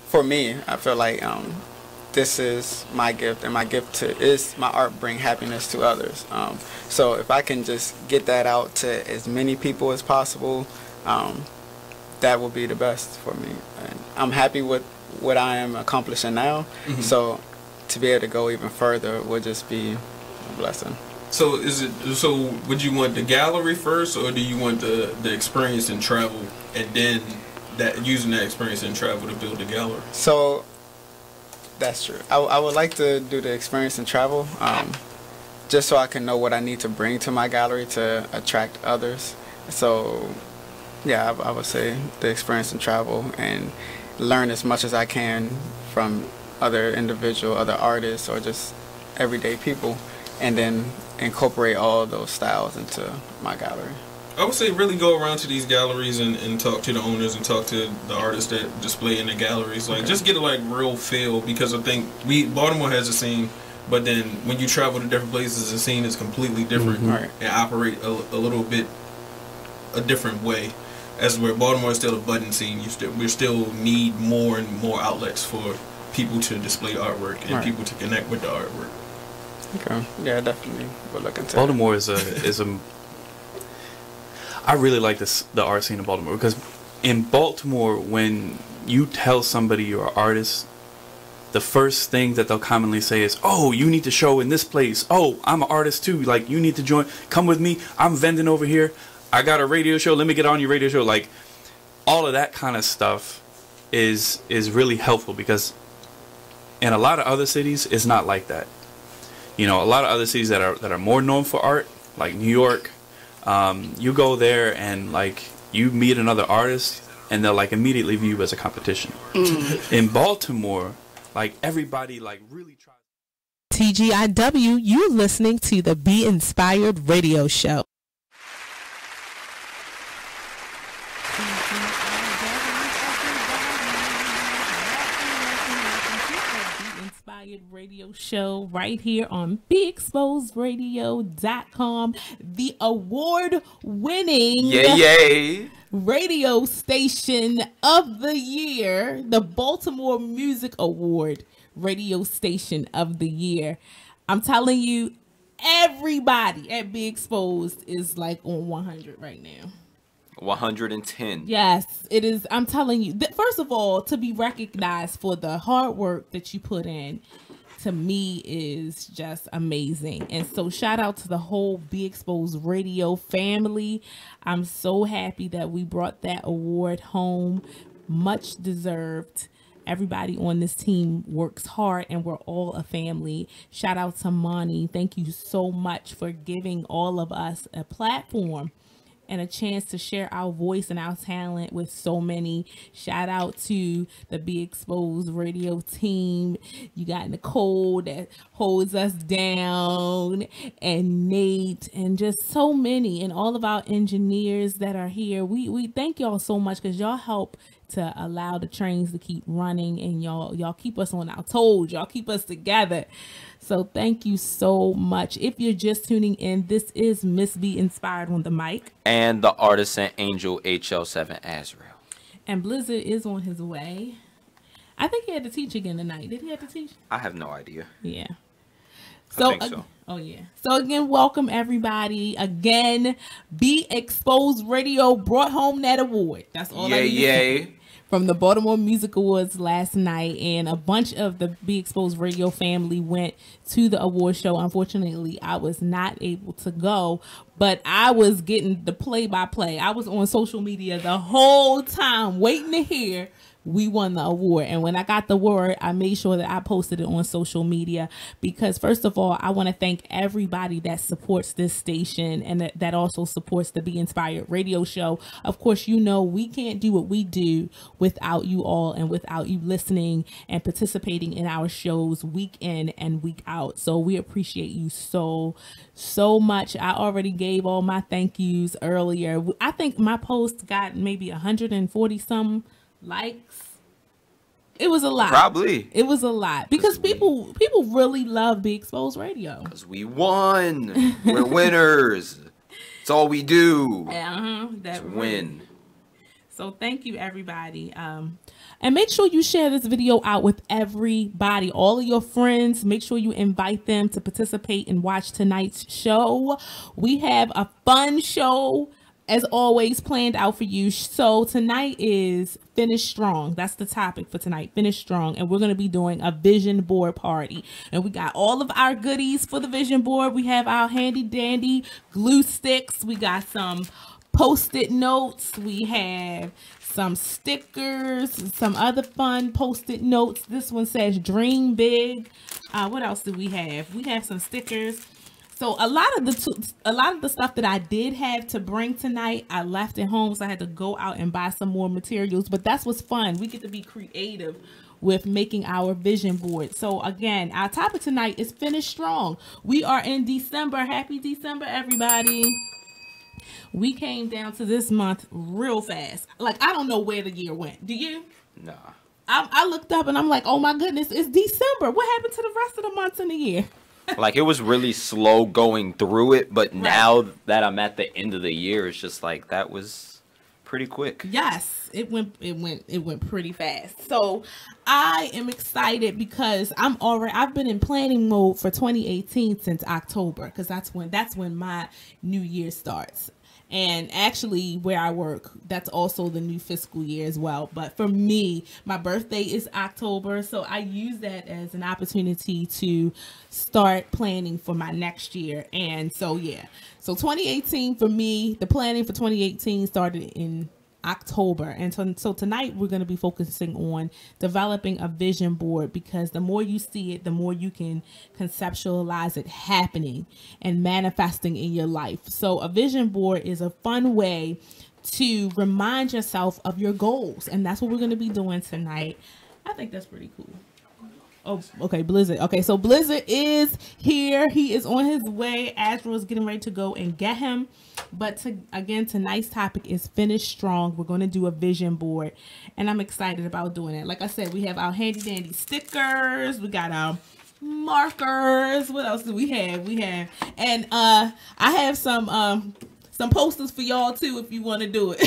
for me, I feel like this is my gift, and my gift is my art bring happiness to others. So if I can just get that out to as many people as possible, that will be the best for me. And I'm happy with what I am accomplishing now. So to be able to go even further would just be a blessing. So would you want the gallery first, or do you want the experience and travel, and then using that experience and travel to build the gallery? So that's true. I would like to do the experience and travel, just so I can know what I need to bring to my gallery to attract others. So yeah, I would say the experience and travel, and learn as much as I can from other artists, or just everyday people, and then incorporate all those styles into my gallery. I would say really go around to these galleries and talk to the owners and talk to the artists that display in the galleries. Like, just get a real feel, because I think Baltimore has a scene, but then when you travel to different places, the scene is completely different and operate a little bit a different way. As where Baltimore is still a budding scene, we still need more and more outlets for people to display artwork and people to connect with the artwork. Okay. Yeah, definitely. We'll look into Baltimore is a. I really like the art scene in Baltimore, because in Baltimore, when you tell somebody you're an artist, the first thing that they'll commonly say is, "Oh, you need to show in this place. Oh, I'm an artist too. Like, you need to join. Come with me. I'm vending over here. I got a radio show. Let me get on your radio show." Like, all of that kind of stuff is really helpful, because in a lot of other cities, it's not like that. You know, a lot of other cities that are more known for art, like New York, you go there and you meet another artist, and they'll immediately view you as a competition. In Baltimore, everybody really tries. TGIW, you listening to the Be Inspired Radio Show. Radio show right here on BeExposedRadio.com, the award-winning radio station of the year, the Baltimore Music Award radio station of the year. I'm telling you, everybody at Be Exposed is on 100 right now. 110. Yes, it is. I'm telling you, first of all, to be recognized for the hard work that you put in, to me, is just amazing. And so shout out to the whole Be Exposed Radio family. I'm so happy that we brought that award home. Much deserved. Everybody on this team works hard, and we're all a family. Shout out to Monty. Thank you so much for giving all of us a platform and a chance to share our voice and our talent with so many. Shout out to the Be Exposed Radio team. You got Nicole that holds us down, and Nate, and just so many, and all of our engineers that are here. We thank y'all so much, because y'all help to allow the trains to keep running, and y'all keep us on our toes. Y'all keep us together. So thank you so much. If you're just tuning in, this is Miss Be Inspired on the mic. And the artisan angel HL7 Azrael. And Blizzard is on his way. I think he had to teach again tonight. Did he have to teach? I have no idea. Yeah. I think so. Oh, yeah. So, again, welcome, everybody. Again, Be Exposed Radio brought home that award. That's all I need to say. From the Baltimore Music Awards last night, and a bunch of the Be Exposed Radio family went to the award show. Unfortunately, I was not able to go, but I was getting the play-by-play. I was on social media the whole time waiting to hear we won the award. And when I got the word, I made sure that I posted it on social media, because first of all, I want to thank everybody that supports this station, and that also supports the Be Inspired Radio Show. Of course, we can't do what we do without you all, and without you listening and participating in our shows week in and week out. So we appreciate you so much. I already gave all my thank yous earlier. I think my post got maybe 140 some likes. It was a lot. Probably. It was a lot, because people really love Be Exposed Radio. Because we won. We're winners. It's all we do. That's win. So thank you, everybody. And make sure you share this video out with everybody, all of your friends. Make sure you invite them to participate and watch tonight's show. We have a fun show, as always, planned out for you. So tonight is Finish Strong. That's the topic for tonight, Finish Strong. And we're going to be doing a vision board party. And we got all of our goodies for the vision board. We have our handy dandy glue sticks. We got some Post-it notes. We have some stickers, some other fun Post-it notes. This one says dream big. What else do we have? We have some stickers. So a lot of the stuff that I did have to bring tonight, I left at home, so I had to go out and buy some more materials. But that's what's fun. We get to be creative with making our vision board. So again, our topic tonight is Finish Strong. We are in December. Happy December, everybody. We came down to this month real fast. Like, I don't know where the year went. Do you? Nah. I looked up and I'm like, oh my goodness, it's December. What happened to the rest of the months in the year? Like, it was really slow going through it, but now that I'm at the end of the year, it's just like, that was pretty quick. Yes, it went pretty fast. So I am excited because I've been in planning mode for 2018 since October, because that's when my new year starts. And actually, where I work, that's also the new fiscal year as well. But for me, my birthday is October, so I use that as an opportunity to start planning for my next year. And so, yeah. So 2018 for me, the planning for 2018 started in October. And so tonight we're going to be focusing on developing a vision board, because the more you see it, the more you can conceptualize it happening and manifesting in your life. So a vision board is a fun way to remind yourself of your goals, and that's what we're going to be doing tonight. I think that's pretty cool. Oh, okay, Blizzard. Okay, so Blizzard is here. He is on his way. Azrael is getting ready to go and get him. But again, tonight's topic is Finish Strong. We're going to do a vision board, and I'm excited about doing it. Like I said, we have our handy dandy stickers. We got our markers. What else do we have? And I have some posters for y'all too, if you want to do it.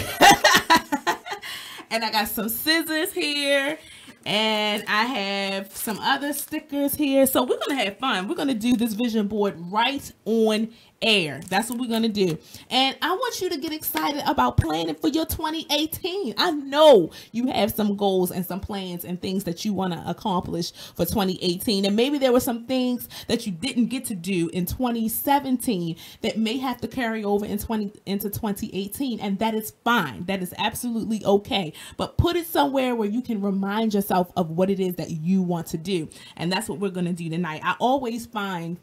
And I got some scissors here. And I have some other stickers here. So we're going to have fun. We're going to do this vision board right on air. That's what we're going to do. And I want you to get excited about planning for your 2018. I know you have some goals and some plans and things that you want to accomplish for 2018. And maybe there were some things that you didn't get to do in 2017 that may have to carry over into 2018. And that is fine. That is absolutely okay. But put it somewhere where you can remind yourself of what it is that you want to do. And that's what we're going to do tonight. I always find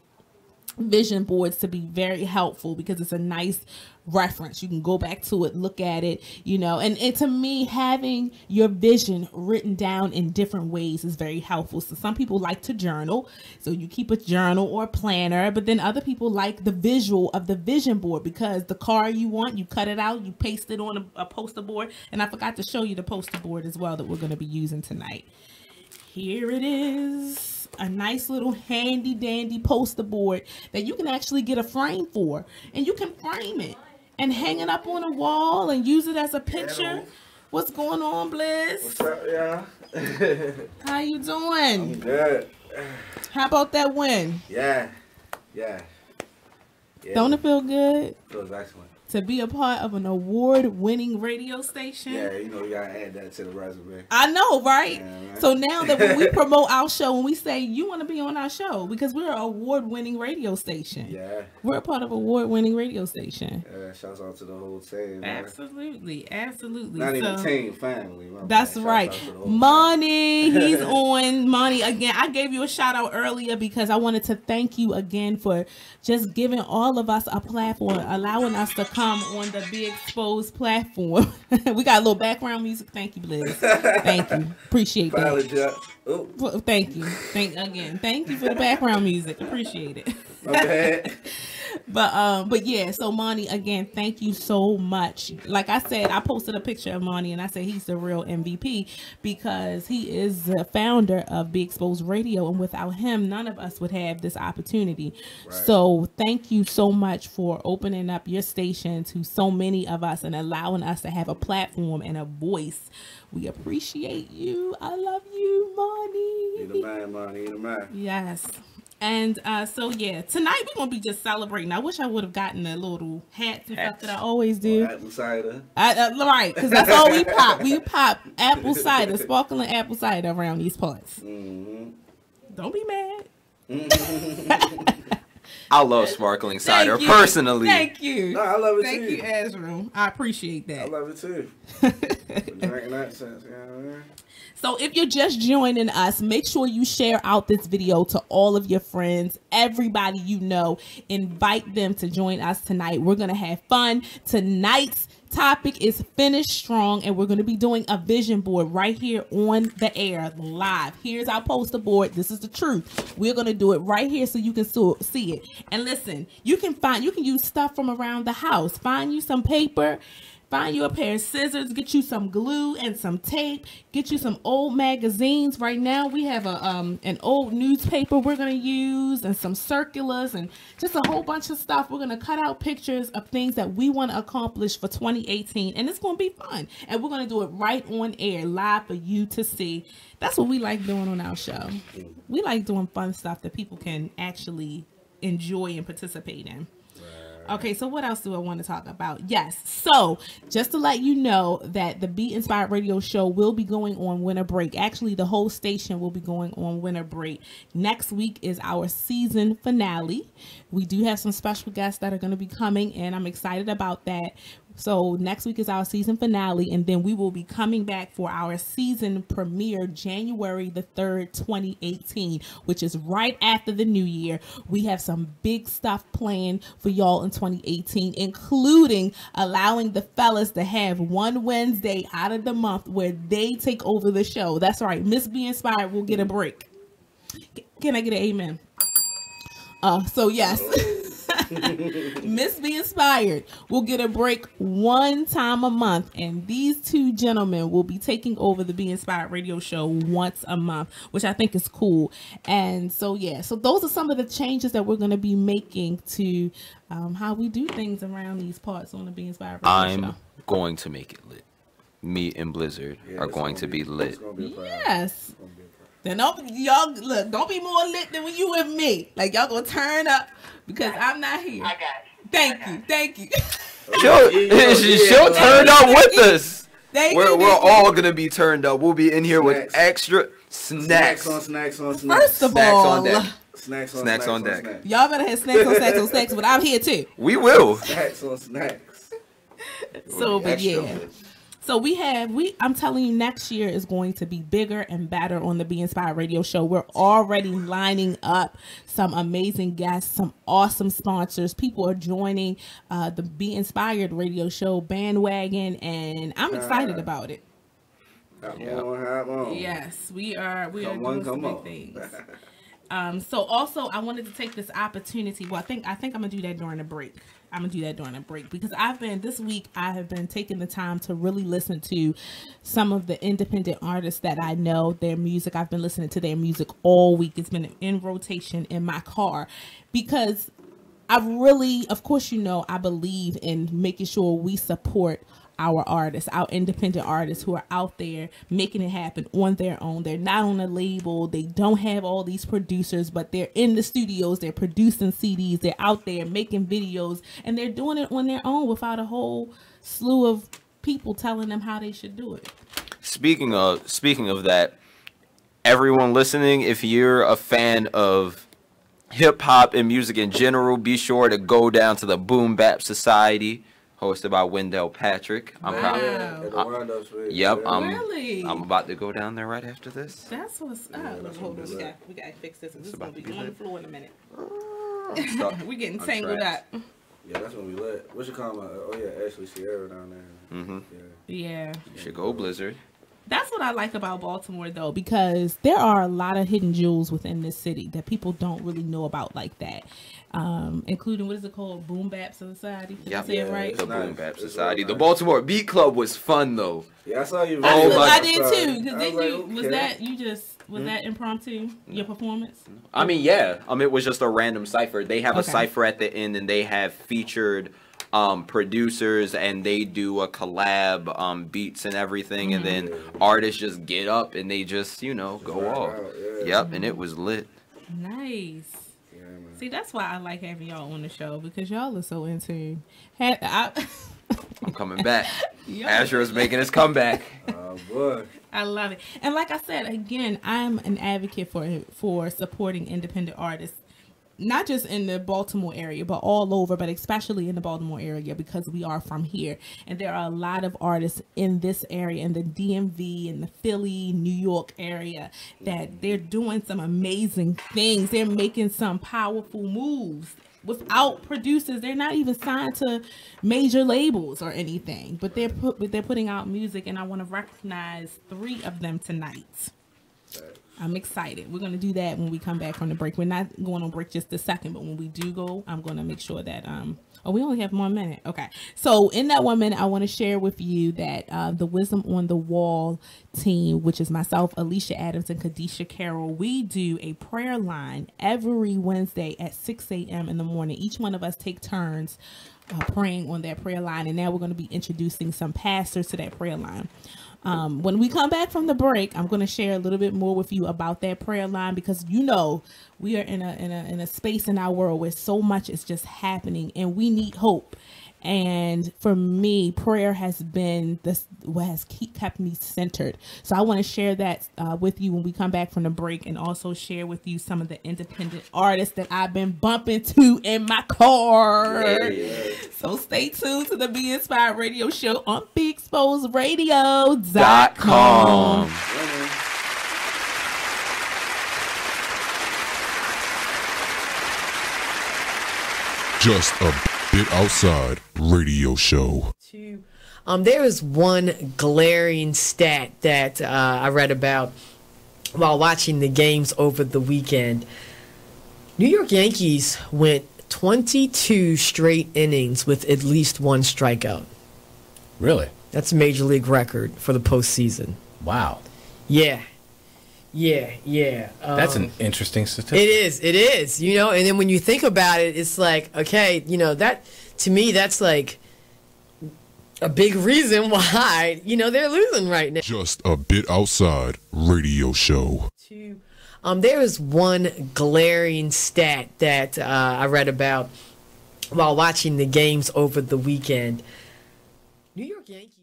vision boards to be very helpful because it's a nice reference. You can go back to it, look at it, and to me, having your vision written down in different ways is very helpful. So some people like to journal, so you keep a journal or a planner, but then other people like the visual of the vision board, because the card you want, you cut it out, you paste it on a poster board. And I forgot to show you the poster board as well that we're going to be using tonight. Here it is. A nice little handy dandy poster board that you can actually get a frame for, and you can frame it and hang it up on a wall and use it as a picture. What's going on, Bliss? What's up, y'all? How you doing? I'm good. How about that win? Yeah. Don't it feel good? Feels excellent. To be a part of an award-winning radio station. Yeah, you gotta add that to the resume. I know, right? Yeah, man. So now that when we promote our show, when we say you want to be on our show, because we're an award-winning radio station. Yeah. We're a part of an award-winning radio station. Yeah, shouts out to the whole team, man. Absolutely. Not even team, family. That's right. Money, he's on. Money, again, I gave you a shout out earlier because I wanted to thank you again for just giving all of us a platform, allowing us to come on the Be Exposed platform. We got a little background music. Thank you, Bliss. Thank you. Appreciate that. Thank you. Thank you for the background music. Appreciate it. My bad. But yeah, so Monty, again, thank you so much. Like I said, I posted a picture of Monty and I said he's the real MVP because he is the founder of Be Exposed Radio, and without him, none of us would have this opportunity. Right. So thank you so much for opening up your station to so many of us and allowing us to have a platform and a voice. We appreciate you. I love you, Monty. You the man, Monty. You the man. Yes. And so yeah, tonight we're gonna be just celebrating. I wish I would have gotten the little hats and stuff that I always do. Apple cider. Right, because that's all we pop. We pop apple cider, sparkling apple cider around these parts. Mm-hmm. Don't be mad. I love sparkling cider personally. Thank you. No, I love it too. Thank you, Azrael. I appreciate that. I love it too. Drinking that sense, you know what I mean? So if you're just joining us, make sure you share out this video to all of your friends, everybody you know. Invite them to join us tonight. We're going to have fun. Tonight's topic is Finish Strong, and we're going to be doing a vision board right here on the air live. Here's our poster board. This is the truth. We're going to do it right here so you can see it. And listen, you can use stuff from around the house. Find you some paper. Find you a pair of scissors, get you some glue and some tape, get you some old magazines. Right now we have an old newspaper we're going to use and some circulars and just a whole bunch of stuff. We're going to cut out pictures of things that we want to accomplish for 2018, and it's going to be fun. And we're going to do it right on air, live for you to see. That's what we like doing on our show. We like doing fun stuff that people can actually enjoy and participate in. Okay, so what else do I want to talk about? Yes, so just to let you know that the Be Inspired Radio Show will be going on winter break. Actually, the whole station will be going on winter break. Next week is our season finale. We do have some special guests that are going to be coming, and I'm excited about that. So next week is our season finale, and then we will be coming back for our season premiere January the 3rd, 2018, which is right after the new year. We have some big stuff planned for y'all in 2018, including allowing the fellas to have one Wednesday out of the month where they take over the show. That's right. Miss Be Inspired will get a break. Can I get an amen? So yes. Miss Be Inspired will get a break one time a month, and these two gentlemen will be taking over the Be Inspired Radio Show once a month, which I think is cool. And so yeah, so those are some of the changes that we're going to be making to how we do things around these parts on the Be Inspired Radio Show. I'm going to make it lit. Me and Blizzard are going to be lit. Yes. Then y'all look, don't be more lit than when you with me. Like y'all gonna turn up because I'm not here. I got you. Thank you. She'll turn up with us. We're all all gonna be turned up. We'll be in here with extra snacks. Snacks on snacks. First of all, on deck. Snacks on deck. Y'all better have snacks on snacks on snacks, but I'm here too. We will. Snacks on snacks. So, but yeah. So I'm telling you, next year is going to be bigger and better on the Be Inspired Radio Show. We're already lining up some amazing guests, some awesome sponsors. People are joining the Be Inspired Radio Show bandwagon, and I'm excited about it. Yes, we are doing some big things. So also, I wanted to take this opportunity. Well, I think I'm gonna do that during the break. Because this week I have been taking the time to really listen to some of the independent artists that I know, their music. I've been listening to their music all week. It's been in rotation in my car because I really, of course, I believe in making sure we support our artists, our independent artists who are out there making it happen on their own. They're not on a label. They don't have all these producers, but they're in the studios. They're producing CDs. They're out there making videos, and they're doing it on their own without a whole slew of people telling them how they should do it. Speaking of that, everyone listening, if you're a fan of hip hop and music in general, be sure to go down to the Boom Bap Society, hosted by Wendell Patrick. I'm about to go down there right after this. That's what's up. Hold on, we gotta fix this. This is gonna be on the floor in a minute. We're getting tangled up. Yeah, that's when we lit. What's your comment? Oh yeah, Ashley Sierra down there. Mm-hmm. Yeah. You should go, Blizzard. That's what I like about Baltimore, though, because there are a lot of hidden jewels within this city that people don't really know about like that. Including, what is it called? Boom Bap Society? Did I say it right? The Boom Bap Society. The Baltimore Beat Club was fun, though. Yeah, I saw you. I did too. Because was that impromptu, your performance? I mean, yeah. It was just a random cipher. They have a cipher at the end, and they have featured producers, and they do a collab beats and everything, and then artists just get up and they just go off. Yep, and it was lit. Nice. See, that's why I like having y'all on the show, because y'all are so in tune. I'm coming back. Azrael's making his comeback. Oh boy. I love it. And like I said, again, I'm an advocate for supporting independent artists, not just in the Baltimore area, but all over, but especially in the Baltimore area, because we are from here. And there are a lot of artists in this area, in the DMV, in the Philly, New York area, that they're doing some amazing things. They're making some powerful moves without producers. They're not even signed to major labels or anything, but they're putting out music, and I want to recognize 3 of them tonight. I'm excited. We're going to do that when we come back from the break. We're not going on break just a second, but when we do go, I'm going to make sure that we only have 1 minute. Okay. So in that 1 minute, I want to share with you that the Wisdom on the Wall team, which is myself, Alicia Adams, and Kadisha Carroll, we do a prayer line every Wednesday at 6 a.m. in the morning. Each one of us take turns praying on that prayer line, and now we're going to be introducing some pastors to that prayer line. When we come back from the break, I'm going to share a little bit more with you about that prayer line, because we are in a space in our world where so much is just happening, and we need hope. And for me, prayer has been what has kept me centered. So I want to share that with you when we come back from the break, and also share with you some of the independent artists that I've been bumping to in my car. Yeah. So stay tuned to the Be Inspired Radio Show on BeExposedRadio.com. Just a Bit Outside Radio Show. There is one glaring stat that I read about while watching the games over the weekend. New York Yankees went 22 straight innings with at least 1 strikeout. Really? That's a major league record for the postseason. Wow. Yeah. That's an interesting statistic. It is. And then when you think about it, it's like, okay, that, to me, that's like a big reason why, they're losing right now. Just a Bit Outside Radio Show. There is one glaring stat that I read about while watching the games over the weekend. New York Yankees.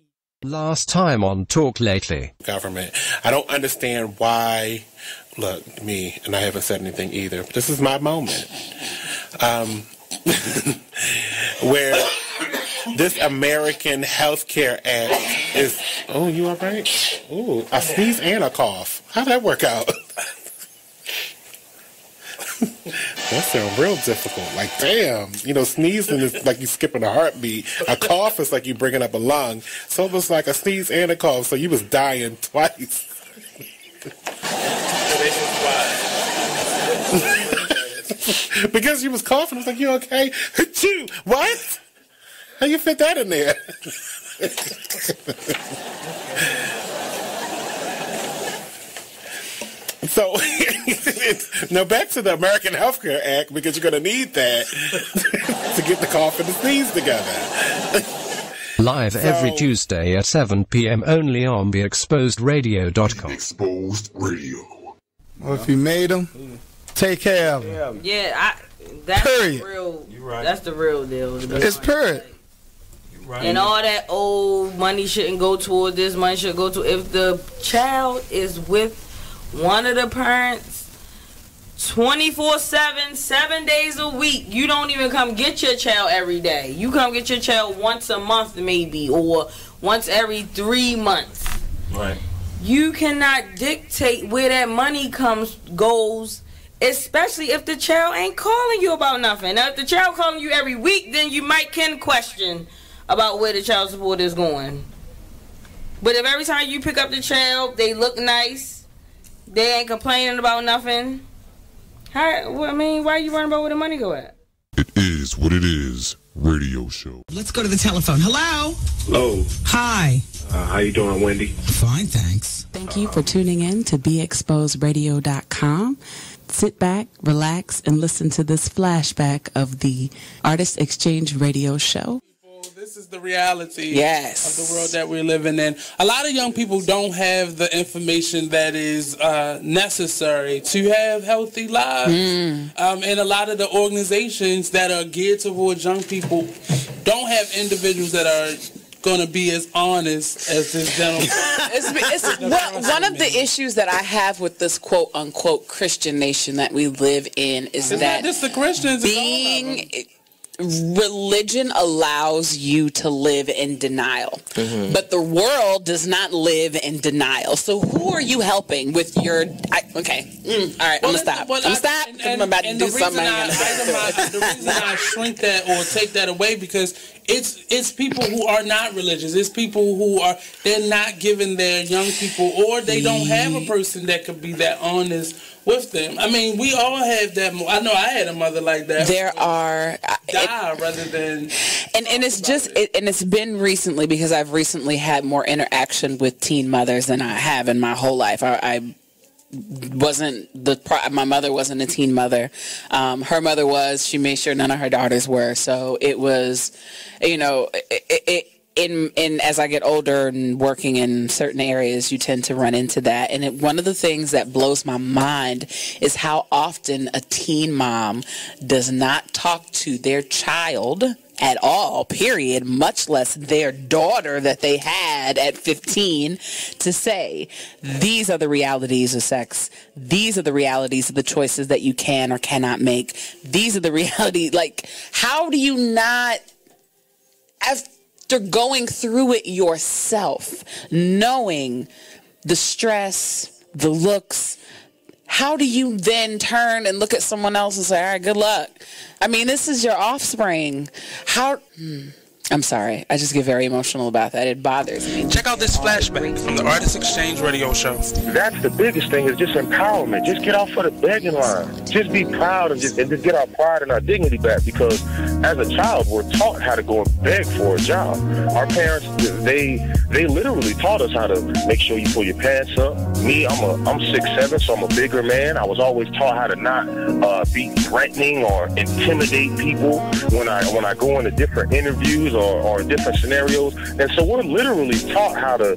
Last time on Talk Lately. Government. I don't understand why. Look, me, and I haven't said anything either. This is my moment. Where this American Healthcare Act is. Oh, you all right? Ooh, a sneeze and a cough. How'd that work out? That sounds real difficult. Like, damn, sneezing is like you skipping a heartbeat. A cough is like you bringing up a lung. So it was like a sneeze and a cough. So you was dying twice. Because you was coughing. I was like, you okay? Achoo! What? How you fit that in there? So, now back to the American Healthcare Act, because you're going to need that to get the cough and the sneeze together. Live every Tuesday at 7 p.m. only on BeExposedRadio.com. Exposed Radio. Well, if you made them, take care of them. Yeah, that's period. Real. You're right. That's the real deal. It's period. Right. And all that money shouldn't go toward this, money should go to, if the child is with one of the parents 24/7, 7 days a week, you don't even come get your child every day. You come get your child once a month maybe, or once every 3 months. Right. You cannot dictate where that money goes, especially if the child ain't calling you about nothing. Now, if the child calling you every week, then you can question about where the child support is going. But if every time you pick up the child, they look nice, they ain't complaining about nothing, why are you worrying about where the money go at? It is what it is. Radio show. Let's go to the telephone. Hello. Hello. Hi. How you doing, Wendy? Fine, thanks. Thank you for tuning in to BeExposedRadio.com. Sit back, relax, and listen to this flashback of the Artist Exchange Radio Show. This is the reality Yes. of the world that we're living in. A lot of young people don't have the information that is necessary to have healthy lives. And a lot of the organizations that are geared towards young people don't have individuals that are going to be as honest as this gentleman. One of the issues that I have with this quote-unquote Christian nation that we live in is it's that not just the Christians, being... Religion allows you to live in denial, but the world does not live in denial. So who are you helping with your... All right, I'm going to stop. I'm about to do something. The reason I shrink that or take that away because it's people who are not religious. It's people who are... They're not giving their young people, or they don't have a person that could be that honest with them. I mean, we all have that. I know I had a mother like that. There are... rather than... And it's just... and it's been recently because I've recently had more interaction with teen mothers than I have in my whole life. I wasn't my mother wasn't a teen mother. Her mother was. She made sure none of her daughters were. So it was, in as I get older and working in certain areas, you tend to run into that. And one of the things that blows my mind is how often a teen mom does not talk to their child at all, period, much less their daughter that they had at 15, to say, these are the realities of sex. These are the realities of the choices that you can or cannot make. These are the realities. Like, how do you not, after going through it yourself, knowing the stress, the looks, how do you then turn and look at someone else and say, all right, good luck? I mean, this is your offspring. I'm sorry. I just get very emotional about that. It bothers me. Check out this flashback from the Artist Exchange Radio Show. That's the biggest thing, is just empowerment. Just get off of the begging line. Just be proud and just get our pride and our dignity back, because as a child, we're taught how to go and beg for a job. Our parents, they literally taught us how to make sure you pull your pants up. Me, I'm 6'7", so I'm a bigger man. I was always taught how to not be threatening or intimidate people when I go into different interviews or different scenarios. And so we're literally taught how to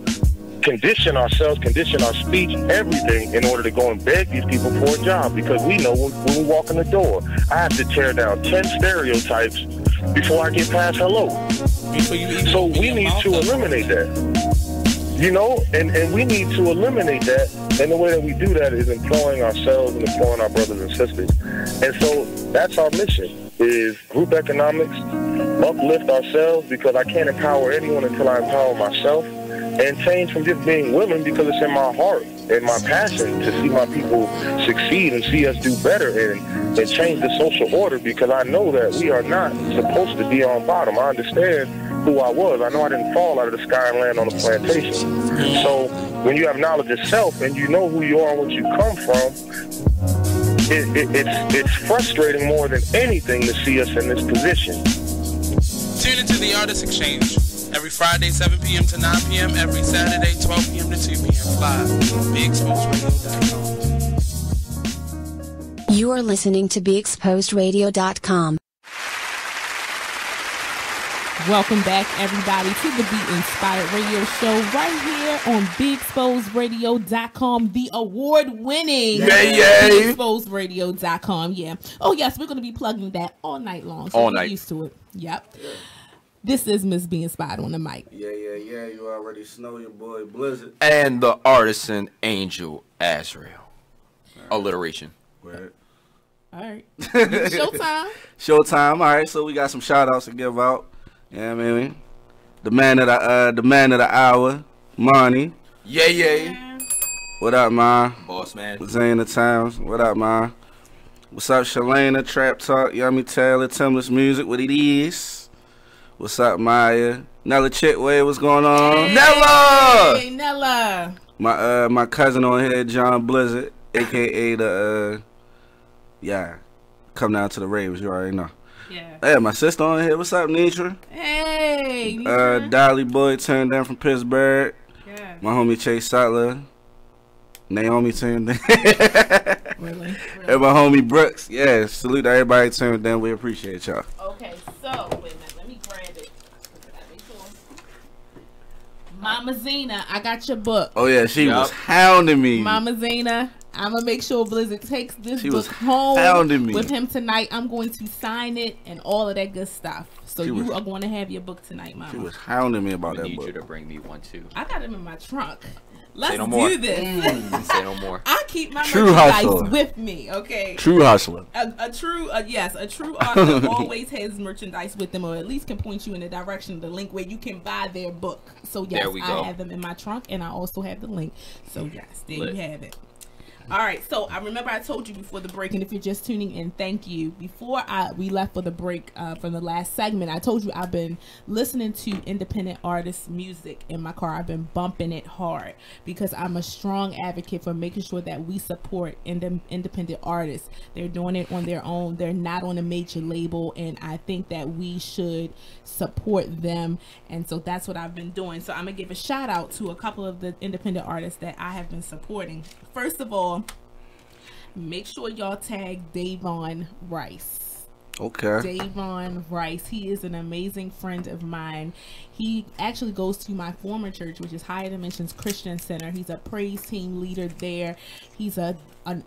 condition ourselves, condition our speech, everything, in order to go and beg these people for a job, because we know when we walk in the door, I have to tear down 10 stereotypes before I get past hello. So we need to eliminate that. And we need to eliminate that. And the way that we do that is employing ourselves and employing our brothers and sisters. And so that's our mission, is group economics, uplift ourselves, because I can't empower anyone until I empower myself, and change from just being willing, because it's in my heart and my passion to see my people succeed and see us do better and change the social order, because I know that we are not supposed to be on bottom. I understand who I was. I know I didn't fall out of the sky and land on a plantation. So when you have knowledge of self and you know who you are and what you come from, it's frustrating more than anything to see us in this position. Tune into the Artist Exchange every Friday, 7 p.m. to 9 p.m., every Saturday, 12 p.m. to 2 p.m. live. BeExposedRadio.com. You are listening to BeExposedRadio.com. Welcome back, everybody, to the Be Inspired Radio Show right here on BeExposedRadio.com, the award-winning BeExposedRadio.com. Yeah. Oh, yes, we're going to be plugging that all night long. So all get night. Used to it. Yep. Yeah. This is Miss Be Inspired on the mic. Yeah. You already know your boy Blizzard. And the artisan angel Azrael. Alliteration. Right. All right. Showtime. Showtime. All right. So we got some shout outs to give out. Yeah, I mean, the man of the hour, Monty. Yeah. What up, man? Boss man. Zayna Towns. What up, man? What's up, Cherlene? Trap Talk, Yummy Taylor, Timeless Music. What it is? What's up, Maya? Nella Chitway, what's going on? Hey, Nella! Hey, Nella. My cousin on here, John Blizzard, aka the come down to the raves, you already know. Yeah. Hey, my sister on here, what's up, Nitra? Hey, Nitra. Dolly Boy turned down from Pittsburgh. Yeah. My homie Chase Sattler. Naomi tuned in. Really? And my homie Brooks. Yeah, salute to everybody tuned in. We appreciate y'all. Okay, so wait a minute, let me grab it. Mama Zena, I got your book. Oh yeah, she was hounding me. Mama Zena, I'm gonna make sure Blizzard takes this She book was home hounding me. with him tonight. I'm going to sign it and all of that good stuff. So She you was- are going to have your book tonight, Mama. She was hounding me about I that need book. you to bring me one too. I got him in my trunk. Let's Say no more. do this. Say no more. I keep my True merchandise hustler. with me, okay? True hustler. A true author always has merchandise with them, or at least can point you in the direction of the link where you can buy their book. So yes, There we go. I have them in my trunk, and I also have the link. So yes, there Lit. you have it. All right, so I remember I told you before the break, and if you're just tuning in, thank you. Before we left for the break from the last segment, I told you I've been listening to independent artists' music in my car. I've been bumping it hard because I'm a strong advocate for making sure that we support independent artists. They're doing it on their own. They're not on a major label, and I think that we should support them. And so that's what I've been doing. So I'm going to give a shout out to a couple of the independent artists that I have been supporting. First of all, make sure y'all tag Davon Rice. Okay. Davon Rice. He is an amazing friend of mine. He actually goes to my former church, which is Higher Dimensions Christian Center. He's a praise team leader there. He's an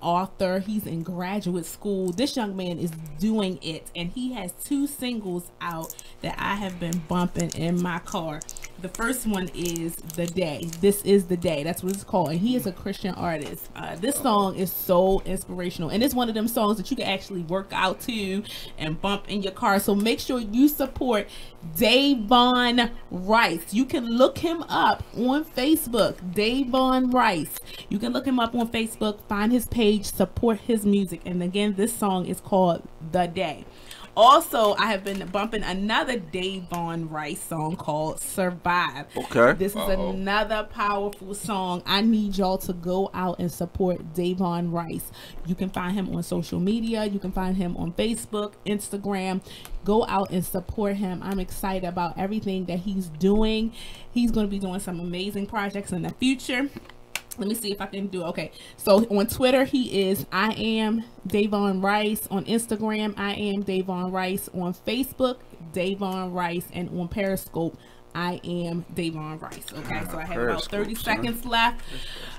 author. He's in graduate school. This young man is doing it, and he has 2 singles out that I have been bumping in my car. The first one is The Day. This is the Day. That's what it's called. And he is a Christian artist. This song is so inspirational. And it's one of them songs that you can actually work out to and bump in your car. So make sure you support Davon Rice. You can look him up on Facebook. Davon Rice. You can look him up on Facebook. Find his page. Support his music. And again, this song is called The Day. Also, I have been bumping another Davon Rice song called Survive. Okay. This is another powerful song. I need y'all to go out and support Davon Rice. You can find him on social media. You can find him on Facebook, Instagram. Go out and support him. I'm excited about everything that he's doing. He's going to be doing some amazing projects in the future. Let me see if I can do it. Okay, so on Twitter, he is I am Davon Rice. On Instagram, I am Davon Rice. On Facebook, Davon Rice. And on Periscope, I am Davon Rice. Okay, so I have about 30 seconds left.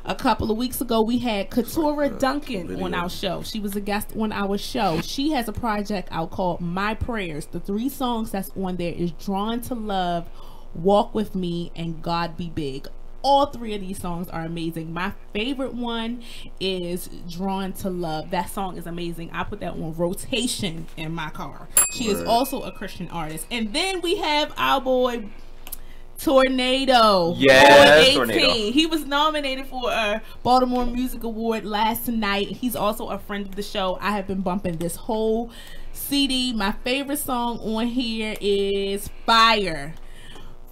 A couple of weeks ago, we had Katura Duncan on our show. She was a guest on our show. She has a project out called My Prayers. The 3 songs that's on there is Drawn to Love, Walk With Me, and God Be Big. All 3 of these songs are amazing. My favorite one is Drawn to Love. That song is amazing. I put that on rotation in my car. She is also a Christian artist. And then we have our boy Tornado. Yes, Boy 18. Tornado. He was nominated for a Baltimore Music Award last night. He's also a friend of the show. I have been bumping this whole CD. My favorite song on here is Fire,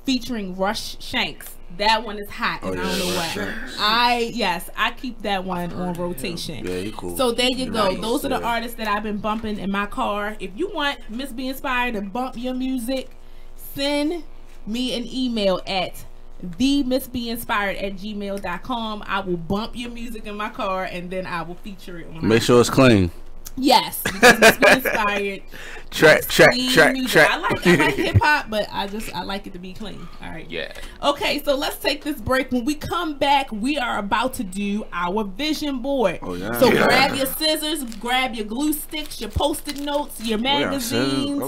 featuring Rush Shanks. That one is hot, and I don't know what. I keep that one on rotation. Yeah, he cool. So there you go. Nice. Those are the artists that I've been bumping in my car. If you want Miss Be Inspired to bump your music, send me an email at themissbeinspired@gmail.com. I will bump your music in my car, and then I will feature it on. Make sure it's clean. Yes, because Miss Be Inspired. Track. I like hip hop, but I like it to be clean. All right. Yeah. Okay, so let's take this break. When we come back, we are about to do our vision board. Oh, yeah. So grab your scissors, grab your glue sticks, your post-it notes, your magazines,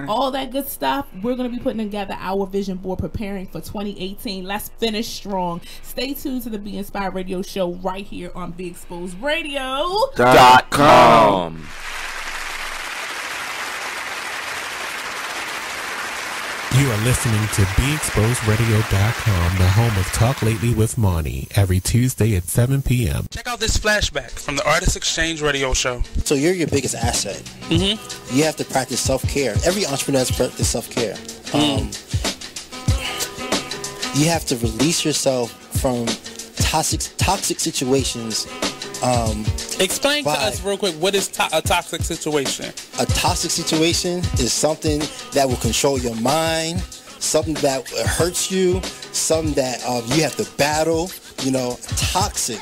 all that good stuff. We're going to be putting together our vision board, preparing for 2018. Let's finish strong. Stay tuned to the Be Inspired Radio Show right here on Be Exposed Radio.com. You are listening to BeExposedRadio.com, the home of Talk Lately with Monty, every Tuesday at 7 p.m. Check out this flashback from the Artist Exchange Radio Show. So you're your biggest asset. You have to practice self-care. Every entrepreneur has to practice self-care. you have to release yourself from toxic situations. Explain to us real quick, what is a toxic situation? A toxic situation is something that will control your mind, something that hurts you, something that you have to battle. Toxic,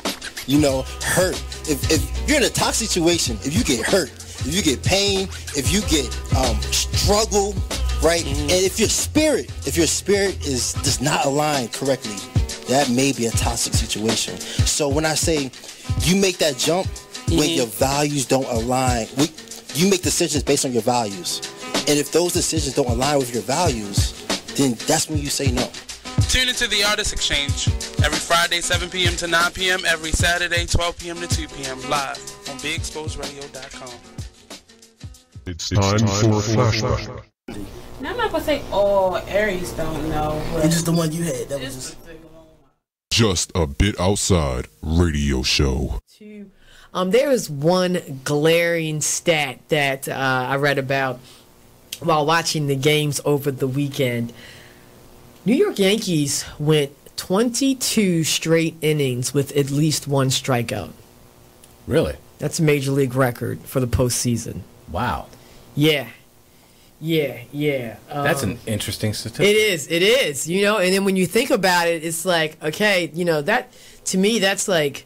hurt. If you're in a toxic situation, if you get hurt, if you get pain, if you get struggle, right? And if your spirit does not align correctly, that may be a toxic situation. So when I say you make that jump when your values don't align, you make decisions based on your values. And if those decisions don't align with your values, then that's when you say no. Tune into the Artist Exchange every Friday, 7 p.m. to 9 p.m., every Saturday, 12 p.m. to 2 p.m. live on BeExposedRadio.com. It's time for a flashback. Now, I'm not going to say all Aries don't know. It's just the one you had. That was just... Just a bit outside radio show. There is one glaring stat that I read about while watching the games over the weekend. New York Yankees went 22 straight innings with at least one strikeout. Really? That's a major league record for the postseason. Wow. Yeah. That's an interesting statistic. It is, and then when you think about it, it's like, okay, that, to me, that's like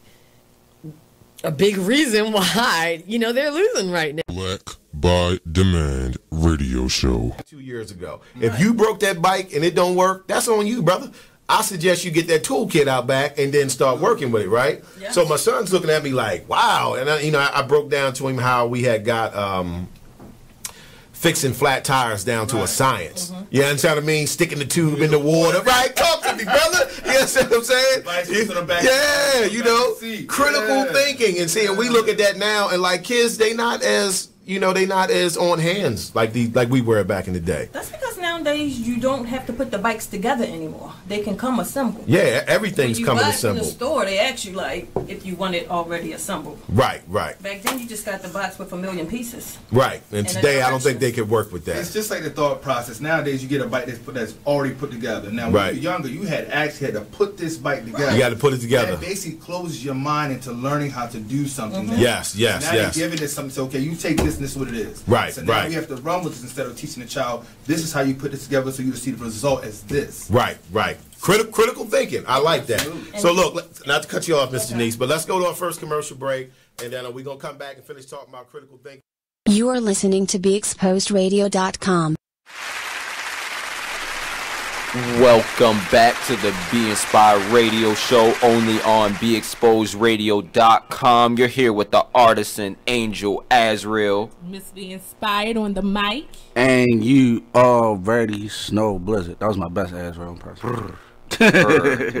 a big reason why, they're losing right now. Black by Demand radio show. 2 years ago. If you broke that bike and it don't work, that's on you, brother. I suggest you get that toolkit out back and then start working with it, right? Yes. So my son's looking at me like, wow. And I broke down to him how we had got fixing flat tires down to a science. You understand what I mean? Sticking the tube in the water. Right? Talk to me, brother. You understand what I'm saying? Critical thinking. And seeing, we look at that now and like kids, they not as on hands like we were back in the day. That's because nowadays you don't have to put the bikes together anymore. They can come assembled. Yeah, everything's coming assembled. In the store, they ask you like if you want it already assembled. Right. Back then you just got the box with 1 million pieces. Right, and today I don't think they could work with that. It's just like the thought process. Nowadays you get a bike that's already put together. Now when you were younger, you had to put this bike together. You got to put it together. That basically closes your mind into learning how to do something. Yes. Now you're giving it something. So, okay, you take this and this is what it is. Right. So now we have to run with this instead of teaching the child this is how you put this together so you see the result as this. Right. Critical thinking. I like that. So look, not to cut you off, Miss Denise, but let's go to our first commercial break, and then we're going to come back and finish talking about critical thinking. You are listening to BeExposedRadio.com. Welcome back to the Be Inspired Radio Show, only on BeExposedRadio.com. You're here with the artisan angel Azrael. Miss Be Inspired on the mic. And you already Snow Blizzard. That was my best Azrael impression.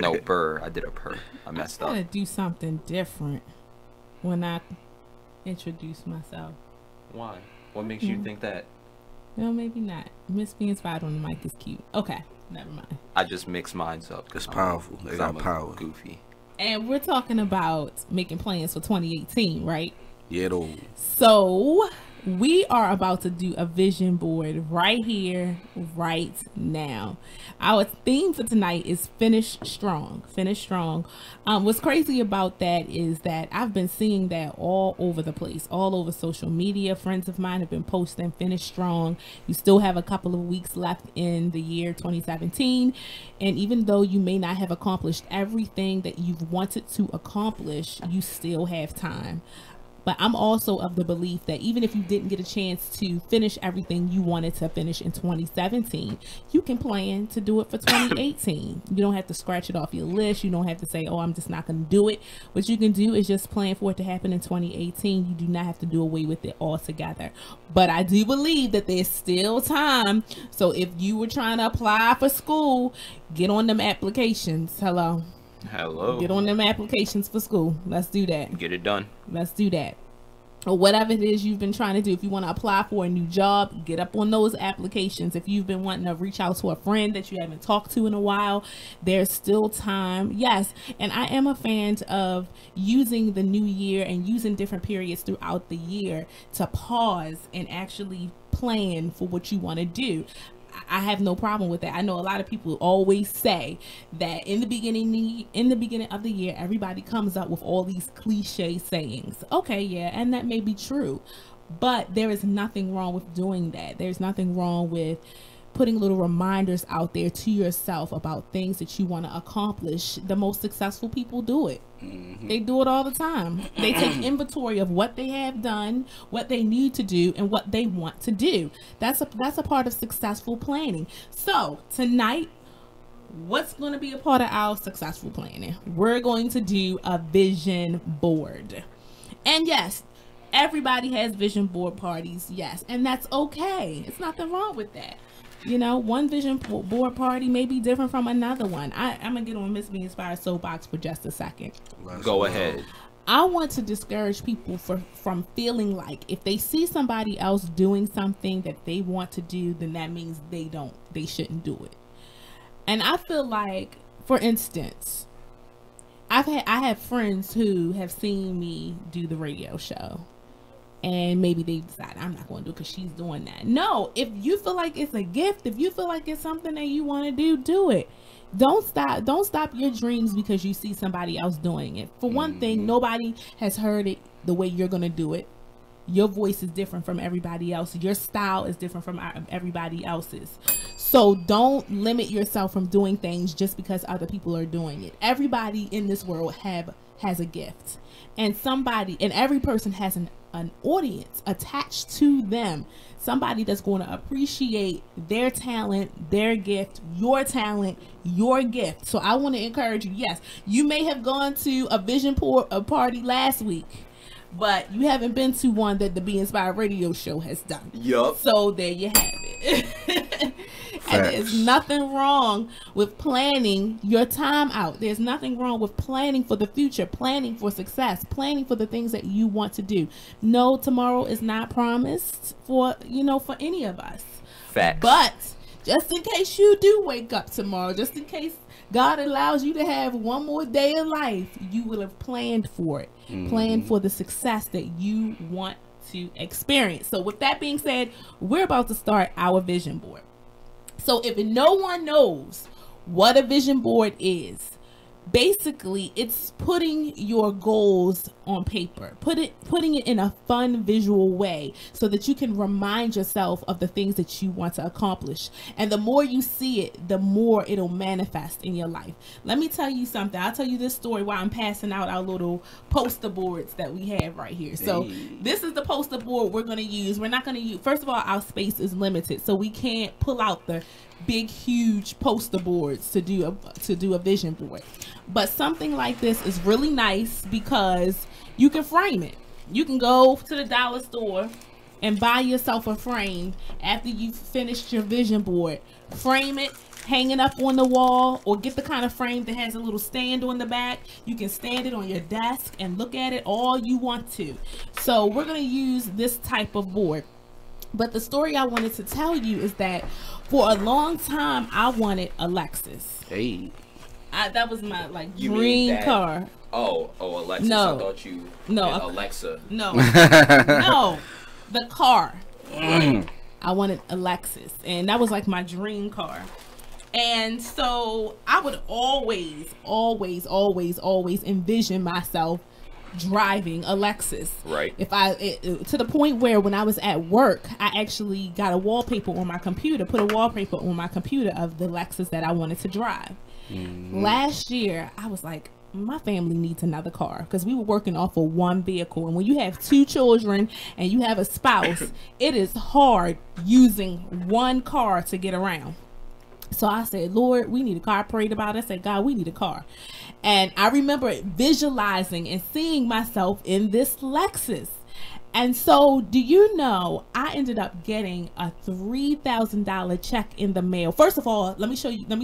No, burr. I did a purr. I messed up. I'm going to do something different when I introduce myself. Why? What makes you think that? No, maybe not. Miss Be Inspired on the mic is cute. Okay. Never mind. I just mix mine up. It's powerful. They got power. Goofy. And we're talking about making plans for 2018, right? Yeah, though. So we are about to do a vision board right here, right now. Our theme for tonight is finish strong. Finish strong. What's crazy about that is that I've been seeing that all over the place, all over social media. Friends of mine have been posting finish strong. You still have a couple of weeks left in the year 2017. And even though you may not have accomplished everything that you've wanted to accomplish, you still have time. But I'm also of the belief that even if you didn't get a chance to finish everything you wanted to finish in 2017, you can plan to do it for 2018. You don't have to scratch it off your list. You don't have to say, oh, I'm just not going to do it. What you can do is just plan for it to happen in 2018. You do not have to do away with it altogether. But I do believe that there's still time. So if you were trying to apply for school, get on them applications. Hello. Get on them applications for school. Let's do that. Get it done. Let's do that. Or whatever it is you've been trying to do. If you want to apply for a new job, get up on those applications. If you've been wanting to reach out to a friend that you haven't talked to in a while, there's still time. Yes, and I am a fan of using the new year and using different periods throughout the year to pause and actually plan for what you want to do. I have no problem with that. I know a lot of people always say that in the beginning of the year, everybody comes up with all these cliche sayings. Okay, yeah, and that may be true, but there is nothing wrong with doing that. There's nothing wrong with putting little reminders out there to yourself about things that you want to accomplish. The most successful people do it. They do it all the time. They take inventory of what they have done, what they need to do, and what they want to do. That's a part of successful planning. So tonight, what's going to be a part of our successful planning? We're going to do a vision board. And yes, everybody has vision board parties. Yes, and that's okay. It's nothing wrong with that. You know, one vision board party may be different from another one. I'm going to get on Miss Be Inspired soapbox for just a second. Go ahead. I want to discourage people from feeling like if they see somebody else doing something that they want to do, then that means they shouldn't do it. And I feel like, for instance, I have friends who have seen me do the radio show. And maybe they decide I'm not going to do it because she's doing that. No, if you feel like it's a gift, if you feel like it's something that you want to do it. Don't stop your dreams because you see somebody else doing it. For one thing, nobody has heard it the way you're going to do it. Your voice is different from everybody else. Your style is different from everybody else's. So don't limit yourself from doing things just because other people are doing it. Everybody in this world has a gift. And every person has an audience attached to them. Somebody that's going to appreciate their talent, their gift, your talent, your gift. So I want to encourage you. Yes, you may have gone to a vision party last week, but you haven't been to one that the Be Inspired radio show has done. Yup. So there you have it. And there's nothing wrong with planning your time out. There's nothing wrong with planning for the future, planning for success, planning for the things that you want to do. No, tomorrow is not promised for any of us. Facts. But just in case you do wake up tomorrow, just in case God allows you to have one more day of life, you will have planned for it. Planned for the success that you want to experience. So with that being said, we're about to start our vision board. So if no one knows what a vision board is, basically it's putting your goals on paper, putting it in a fun visual way so that you can remind yourself of the things that you want to accomplish. And the more you see it, the more it'll manifest in your life. Let me tell you something. I'll tell you this story while I'm passing out our little poster boards that we have right here. So this is the poster board we're going to use. We're not going to use, first of all, our space is limited, so we can't pull out the big huge poster boards to do a vision board. But something like this is really nice because you can frame it. You can go to the dollar store and buy yourself a frame after you've finished your vision board. Frame it, hang it up on the wall, or get the kind of frame that has a little stand on the back. You can stand it on your desk and look at it all you want to. So we're going to use this type of board. But the story I wanted to tell you is that for a long time, I wanted a Lexus. Hey. That was my dream car. Oh, Alexis. No. I thought you no, Alexa. No. No. The car. I wanted a Lexus. And that was like my dream car. And so I would always envision myself driving a Lexus. Right. To the point where when I was at work, I actually got a wallpaper on my computer, put a wallpaper on my computer of the Lexus that I wanted to drive. Last year, I was like, my family needs another car because we were working off of one vehicle. And when you have 2 children and you have a spouse, it is hard using one car to get around. So I said, Lord, we need a car. I prayed about it. I said, God, we need a car. And I remember visualizing and seeing myself in this Lexus. And so, do you know, I ended up getting a $3,000 check in the mail. First of all, let me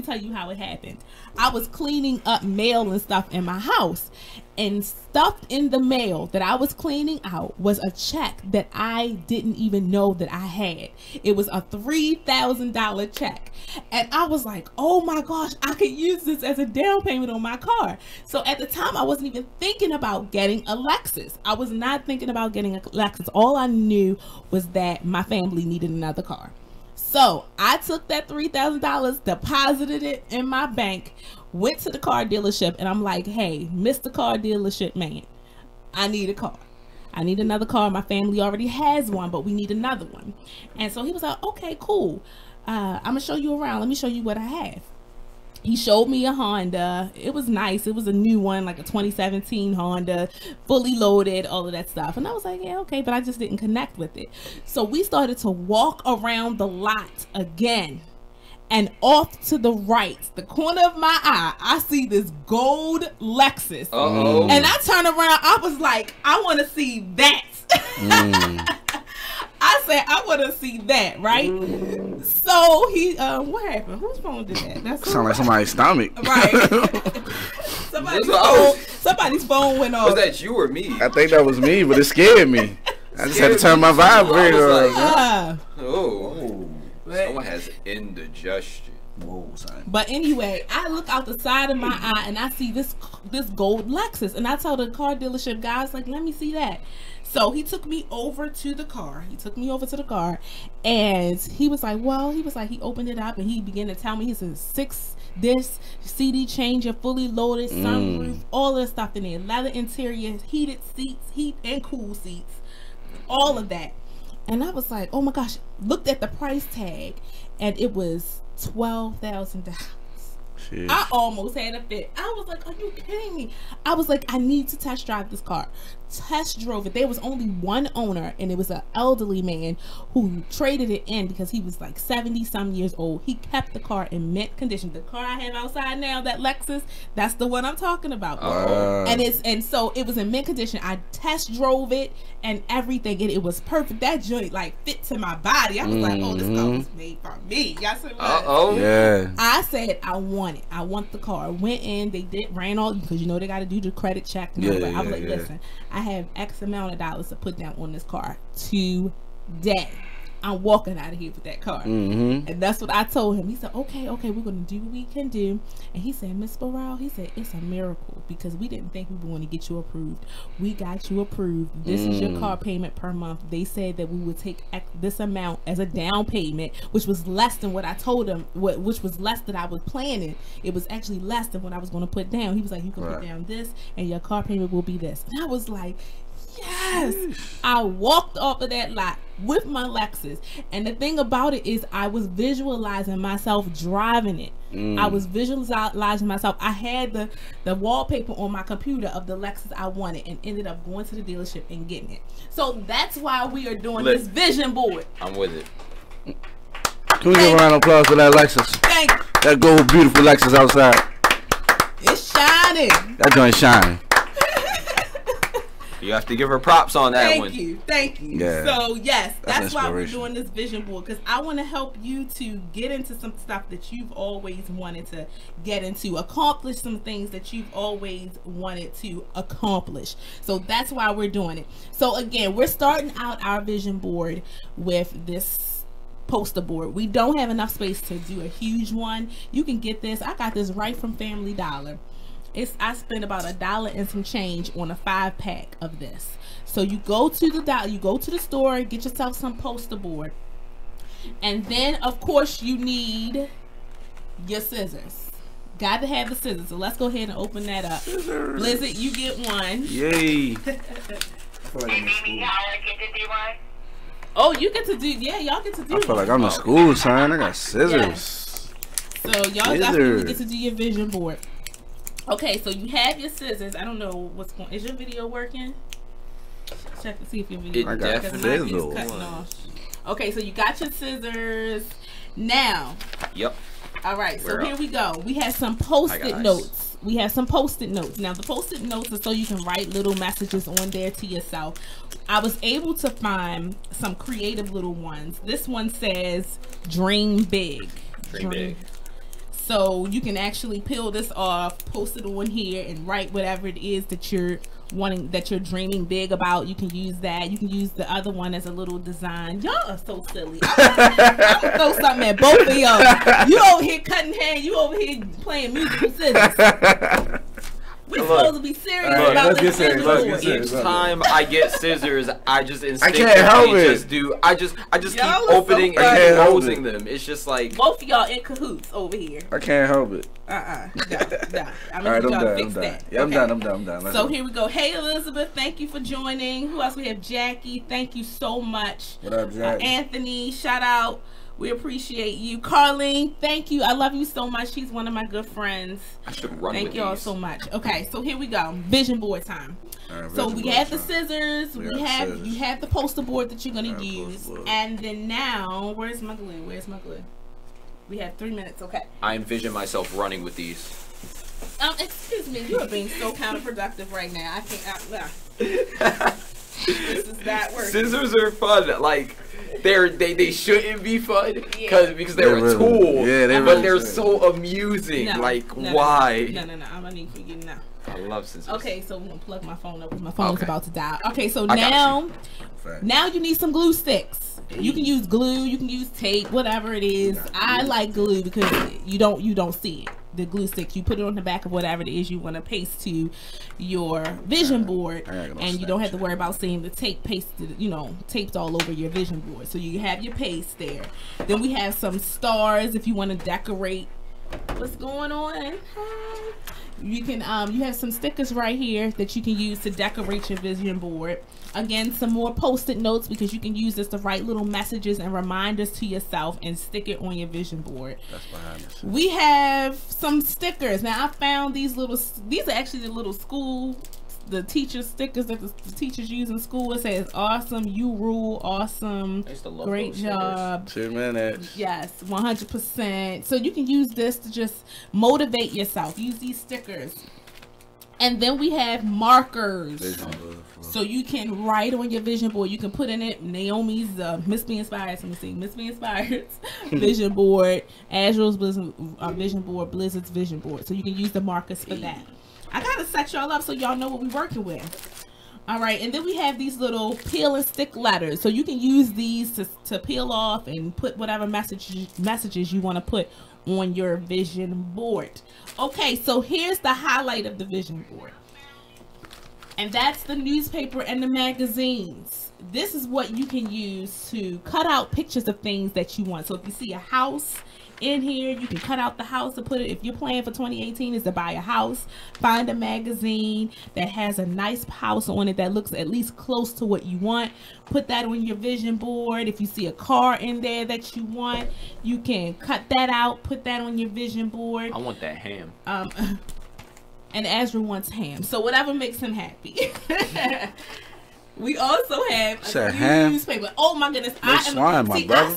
tell you how it happened. I was cleaning up mail and stuff in my house, and stuffed in the mail that I was cleaning out was a check that I didn't even know that I had. It was a $3,000 check. And I was like, oh my gosh, I could use this as a down payment on my car. So at the time, I wasn't even thinking about getting a Lexus. I was not thinking about getting a Lexus. All I knew was that my family needed another car. So I took that $3,000, deposited it in my bank, went to the car dealership, and I'm like, hey, Mr. Car Dealership man, I need a car. I need another car. My family already has one, but we need another one. And so he was like, okay, cool. I'm going to show you around. Let me show you what I have. He showed me a Honda. It was nice. It was a new one, like a 2017 Honda, fully loaded, all of that stuff. And I was like, yeah, okay, but I just didn't connect with it. So we started to walk around the lot again. And off to the right, the corner of my eye, I see this gold Lexus. Uh-oh. And I turn around, I was like, I want to see that. I said, I want to see that, right? So he, what happened? Whose phone did that? That's Sound like somebody's stomach. Right. Somebody's phone went off. Was that you or me? I think that was me, but it scared me. I just had to turn my vibrator on. Someone has indigestion. Whoa, son. But anyway, I look out the side of my eye and I see this gold Lexus, and I tell the car dealership guy, like, let me see that. So he took me over to the car. And he was like, he opened it up and he began to tell me, he said, 6-disc CD changer, fully loaded, sunroof, all this stuff in there, leather interior, heated seats, heat and cool seats, all of that. And I was like, oh my gosh, looked at the price tag and it was $12,000. I almost had a fit. I was like, are you kidding me? I was like, I need to test drive this car. Test drove it. There was only one owner, and it was an elderly man who traded it in because he was like 70 some years old. He kept the car in mint condition. The car I have outside now, that Lexus, that's the one I'm talking about. And so it was in mint condition. I test drove it and everything, and it was perfect. That joint like fit to my body. I was like, oh, this car was made for me. Yes, it was. Yeah. I said, I want it. I want the car. Went in. They ran all, because you know they got to do the credit check. And all that. I was like, listen, I have X amount of dollars to put down on this car today. I'm walking out of here with that car. And that's what I told him. He said, okay, we're going to do what we can do. And he said, Miss Burrell, he said, it's a miracle because we didn't think we were going to get you approved. We got you approved. This is your car payment per month. They said that we would take this amount as a down payment, which was less than what I told him, which was less than I was planning. It was actually less than what I was going to put down. He was like, you can put down this and your car payment will be this. And I was like, yes. I walked off of that lot with my Lexus, and the thing about it is I was visualizing myself driving it. I was visualizing myself. I had the wallpaper on my computer of the Lexus I wanted, and ended up going to the dealership and getting it. So that's why we are doing this vision board. I'm with it. Can we give a round of applause for that Lexus? Thank you. That gold beautiful Lexus outside. It's shining. That joint shining. You have to give her props on that one. Thank you. Yeah. So yes, that's why we're doing this vision board, because I want to help you to get into some stuff that you've always wanted to get into, accomplish some things that you've always wanted to accomplish. So that's why we're doing it. So again, we're starting out our vision board with this poster board. We don't have enough space to do a huge one. You can get this. I got this right from Family Dollar. I spent about $1 and some change on a 5-pack of this. So you go to the store, get yourself some poster board, and then of course you need your scissors. Got to have the scissors. So let's go ahead and open that up. Scissors. Blizzard, you get one. Yay! Oh, you get to do? Yeah, y'all get to do. I feel like I'm in school, son. I got scissors. Yes. So y'all definitely get to do your vision board. Okay, so you have your scissors. I don't know what's going on. Is your video working? Check to see if your video working. I got scissors. Cutting off. Okay, so you got your scissors. Now. Yep. All right, so here we go. We have some post-it notes. Now, the post-it notes are so you can write little messages on there to yourself. I was able to find some creative little ones. This one says, dream big. Dream big. So you can actually peel this off, post it on here, and write whatever it is that you're wanting, that you're dreaming big about. You can use that. You can use the other one as a little design. Y'all are so silly. I'm gonna throw something at both of y'all. You over here cutting hair. You over here playing musical scissors. We supposed to be serious about this vision board. Each time I get scissors, I just instinctively I just keep opening and closing them. It's just like both of y'all in cahoots over here. I can't help it. No. I'm Alright, gonna I'm fix done. that. Yeah, Okay. I'm done. So here we go. Hey Elizabeth, thank you for joining. Who else we have? Jackie, thank you so much. What up, Jackie? Anthony, shout out. We appreciate you. Carlene, thank you. I love you so much. She's one of my good friends. I should run Thank with y'all these. so much. Okay, so here we go. Vision board time. So we have the scissors. You have the poster board that you're gonna use, and then now, where's my glue? We have 3 minutes. Okay. I envision myself running with these. Excuse me. You are being so counterproductive right now. I can't. This is not working. Scissors are fun. Like they shouldn't be fun because they're a tool. Yeah, but they're so amusing. No, why? No. I'm gonna need for you now. I love scissors. Okay, so we're gonna plug my phone up because my phone's about to die. Okay, so now you need some glue sticks. You can use glue, you can use tape, whatever it is. I like glue because you don't see it. The glue sticks, you put it on the back of whatever it is you want to paste to your vision board, and you don't have to worry about seeing the tape pasted, taped all over your vision board. So you have your paste there. Then we have some stars if you want to decorate. What's going on? You can you have some stickers right here that you can use to decorate your vision board. Again, some more post-it notes because you can use this to write little messages and reminders to yourself and stick it on your vision board. That's behind us. We have some stickers. Now I found these are actually the little the teacher stickers that the teachers use in school. It says awesome, you rule, awesome, great job. 2 minutes. Yes, 100%. So you can use this to just motivate yourself. Use these stickers. And then we have markers. So you can write on your vision board. You can put in it Naomi's Miss Be Inspired. Let me see. Miss Be Inspired's vision board, Azrael's vision board, Blizzard's vision board. So you can use the markers for that. I gotta set y'all up so y'all know what we're working with. All right, and then we have these little peel and stick letters. So you can use these to peel off and put whatever messages you want to put on your vision board. Okay, so here's the highlight of the vision board. And that's the newspaper and the magazines. This is what you can use to cut out pictures of things that you want. So if you see a house in here, you can cut out the house to put it. If your plan for 2018 is to buy a house, find a magazine that has a nice house on it that looks at least close to what you want. Put that on your vision board. If you see a car in there that you want, you can cut that out, put that on your vision board. I want that ham. And Azrael wants ham. So whatever makes him happy. We also have a newspaper. Oh my goodness. I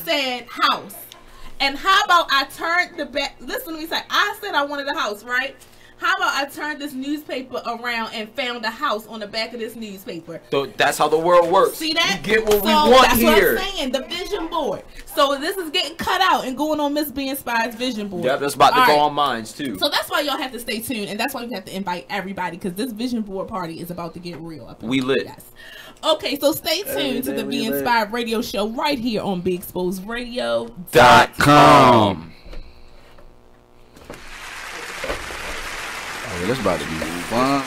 said house. And how about I turned the back? Listen to me say. I said I wanted a house, right? How about I turned this newspaper around and found a house on the back of this newspaper? So that's how the world works. See that? We get what we want that's here. That's what I'm saying. The vision board. So this is getting cut out and going on Miss Be Inspired's vision board. Yeah, that's about to go on mine too. So that's why y'all have to stay tuned, and that's why we have to invite everybody because this vision board party is about to get real. We lit. Yes. Okay, so stay tuned to the Be Inspired radio show right here on BeExposedRadio.com. Oh, this about to be fun.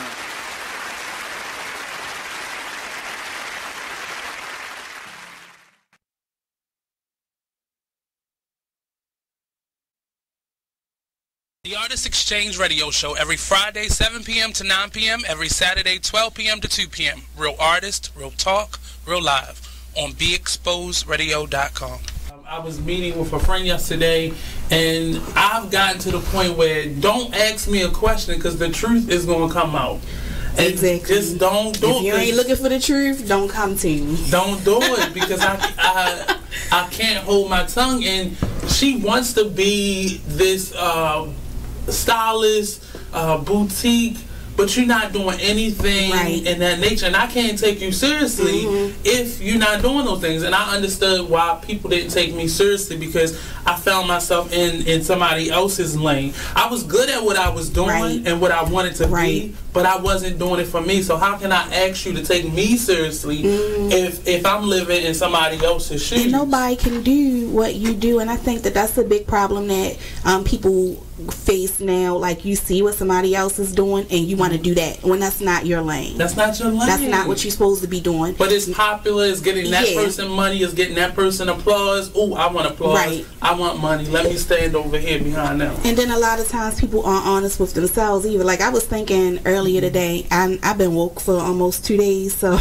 The Artist Exchange Radio Show every Friday, 7 p.m. to 9 p.m., every Saturday, 12 p.m. to 2 p.m. Real artist, real talk, real live on BeExposedRadio.com. I was meeting with a friend yesterday, and I've gotten to the point where don't ask me a question because the truth is going to come out. And exactly. Just don't do it. If you ain't looking for the truth, don't come to me. Don't do it because I can't hold my tongue. And she wants to be this stylist, boutique, but you're not doing anything in that nature, and I can't take you seriously if you're not doing those things. And I understood why people didn't take me seriously because I found myself in somebody else's lane. I was good at what I was doing and what I wanted to be, but I wasn't doing it for me. So how can I ask you to take me seriously if I'm living in somebody else's shoes? And nobody can do what you do, and I think that that's a big problem that people face now. Like, you see what somebody else is doing and you want to do that when that's not your lane. That's not your lane. That's not what you're supposed to be doing. But it's popular, it's getting that person money, it's getting that person applause. Oh, I want applause. I want money. Let me stand over here behind them. And then a lot of times people aren't honest with themselves either. Like, I was thinking earlier today, I've been woke for almost 2 days, so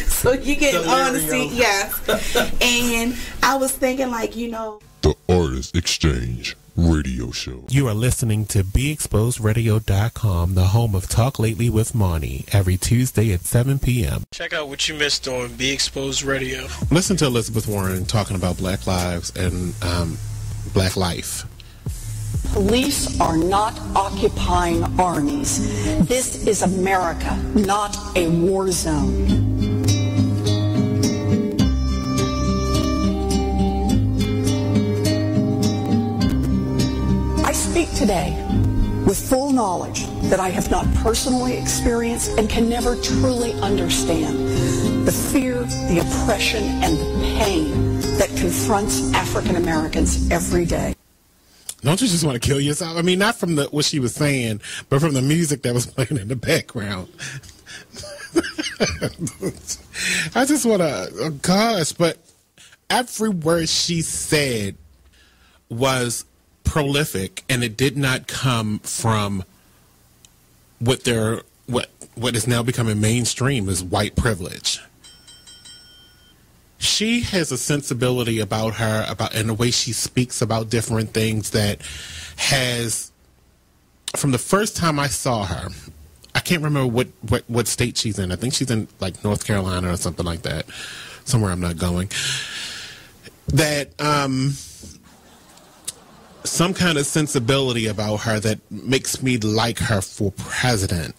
so you get honesty, and I was thinking, like, you know, The Artist Exchange Radio Show. You are listening to BeExposedRadio.com, the home of Talk Lately with Marnie, every Tuesday at 7 p.m. Check out what you missed on Be Exposed Radio. Listen to Elizabeth Warren talking about Black lives and Black life. Police are not occupying armies. This is America, not a war zone. I speak today with full knowledge that I have not personally experienced and can never truly understand the fear, the oppression, and the pain that confronts African Americans every day. Don't you just want to kill yourself? I mean, not from what she was saying, but from the music that was playing in the background. I just want to, oh gosh, but every word she said was prolific, and it did not come from what is now becoming mainstream as white privilege. She has a sensibility about her, and the way she speaks about different things that has, from the first time I saw her, I can't remember what state she's in. I think she's in like North Carolina or something like that, somewhere I'm not going. That some kind of sensibility about her that makes me like her for president.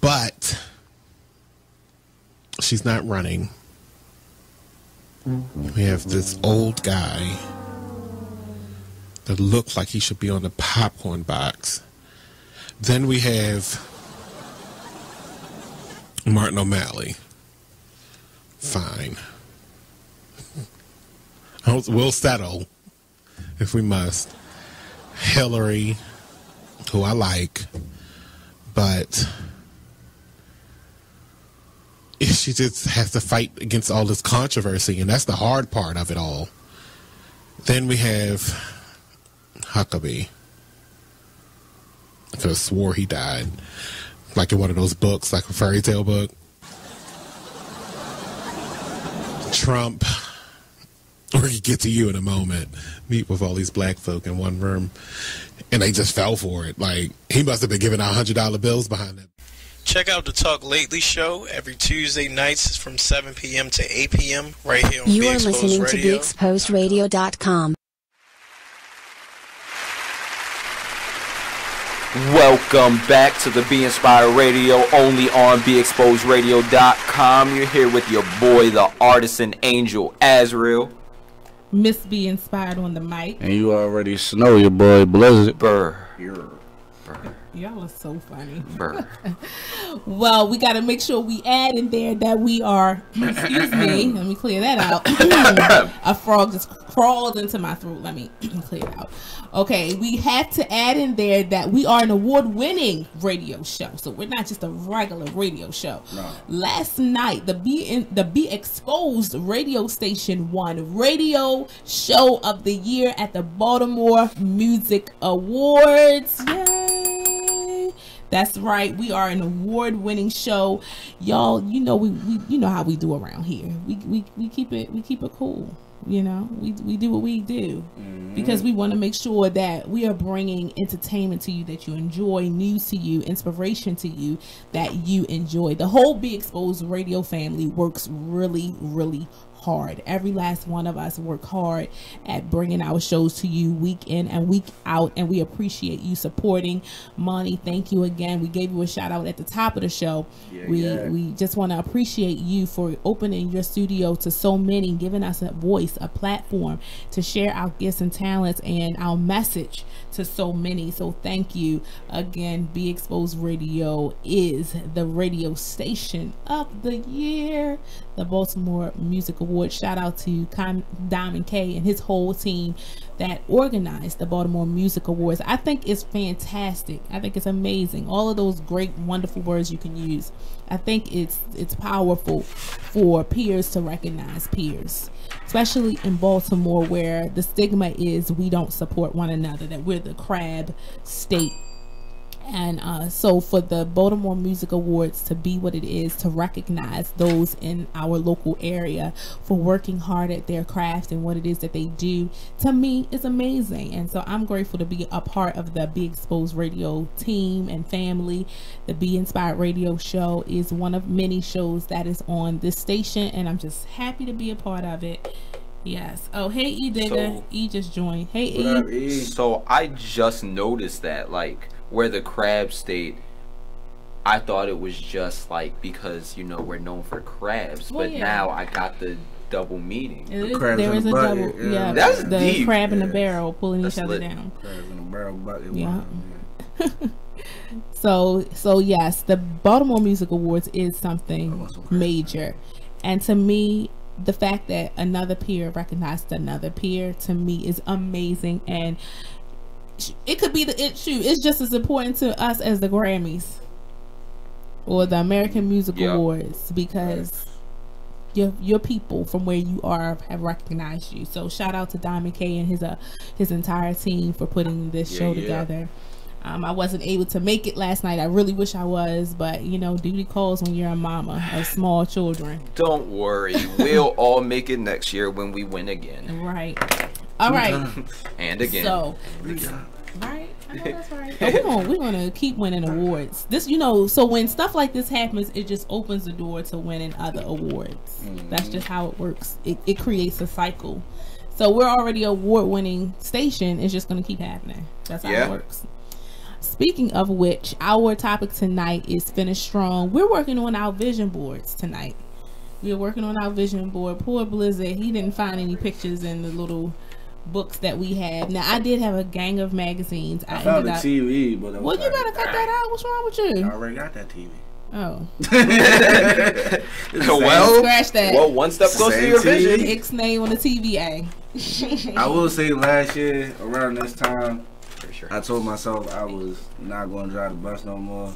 But she's not running. We have this old guy that looks like he should be on the popcorn box. Then we have Martin O'Malley. Fine. We'll settle if we must. Hillary, who I like, but she just has to fight against all this controversy, and that's the hard part of it all. Then we have Huckabee. I could have swore he died, like in one of those books, like a fairy tale book. Trump. We're going to get to you in a moment. Meet with all these black folk in one room, and they just fell for it. Like, he must have been giving out $100 bills behind it. Check out the Talk Lately show every Tuesday nights from 7 p.m. to 8 p.m. right here on You Be are Exposed listening Radio. to BeExposedRadio.com. Welcome back to the Be Inspired Radio, only on BeExposedRadio.com. You're here with your boy, the artisan angel, Azrael. Miss Be Inspired on the mic. And you already know your boy, Blizzard. Burr. Y'all are so funny. Burr. Well, we got to make sure we add in there that we are, excuse me, let me clear that out. A frog just crawled into my throat. Let me clear it out. Okay, we have to add in there that we are an award-winning radio show. So we're not just a regular radio show. No. Last night, the Be Exposed radio station won Radio Show of the Year at the Baltimore Music Awards. Yay! That's right. We are an award-winning show, y'all. You know we you know how we do around here. We keep it cool. You know, we do what we do because we want to make sure that we are bringing entertainment to you that you enjoy, news to you, inspiration to you that you enjoy. The whole Be Exposed radio family works really, really hard. Every last one of us work hard at bringing our shows to you week in and week out, and we appreciate you supporting. Monty, thank you again. We gave you a shout out at the top of the show. We just want to appreciate you for opening your studio to so many, giving us a voice, a platform to share our gifts and talents and our message to so many. So thank you again. Be Exposed Radio is the radio station of the year, the Baltimore Music Awards. Shout out to Diamond K and his whole team that organized the Baltimore Music Awards. I think it's fantastic. I think it's amazing. All of those great, wonderful words you can use. I think it's powerful for peers to recognize peers, especially in Baltimore, where the stigma is we don't support one another, that we're the crab state. And so for the Baltimore Music Awards to be what it is, to recognize those in our local area for working hard at their craft and what it is that they do, to me is amazing. And so I'm grateful to be a part of the Be Exposed Radio team and family. The Be Inspired Radio show is one of many shows that is on this station, and I'm just happy to be a part of it. Yes. Oh, hey, E Digger. E just joined. Hey, E. So I just noticed that, like, where the crab state, I thought it was just like because, you know, we're known for crabs, but now I got the double meaning. There is a double, yeah. That's the deep. Crab in the barrel pulling each other down. Crabs in the barrel bucket. Yeah. So yes, the Baltimore Music Awards is something major, and to me, the fact that another peer recognized another peer, to me, is amazing. And it could be it's just as important to us as the Grammys or the American Music Awards, because your people from where you are have recognized you. So shout out to Diamond K and his entire team for putting this show together. I wasn't able to make it last night. I really wish I was, but you know, duty calls when you're a mama of small children. Don't worry, we'll all make it next year when we win again. Right. All right. And again. So, right. I know that's right. So we're gonna keep winning awards. This, you know, so when stuff like this happens, it just opens the door to winning other awards. That's just how it works. It creates a cycle. So we're already an award-winning station. It's just gonna keep happening. That's how it works. Speaking of which, our topic tonight is Finish Strong. We're working on our vision boards tonight. We're working on our vision board. Poor Blizzard, he didn't find any pictures in the little books that we have. Now, I did have a gang of magazines. I found the TV, but well, you better cut that out. What's wrong with you? I already got that TV. Oh. Well, scratch that. Well, one step closer to your vision. Ixnay name on the TVA. I will say last year, around this time, I told myself I was not going to drive the bus no more.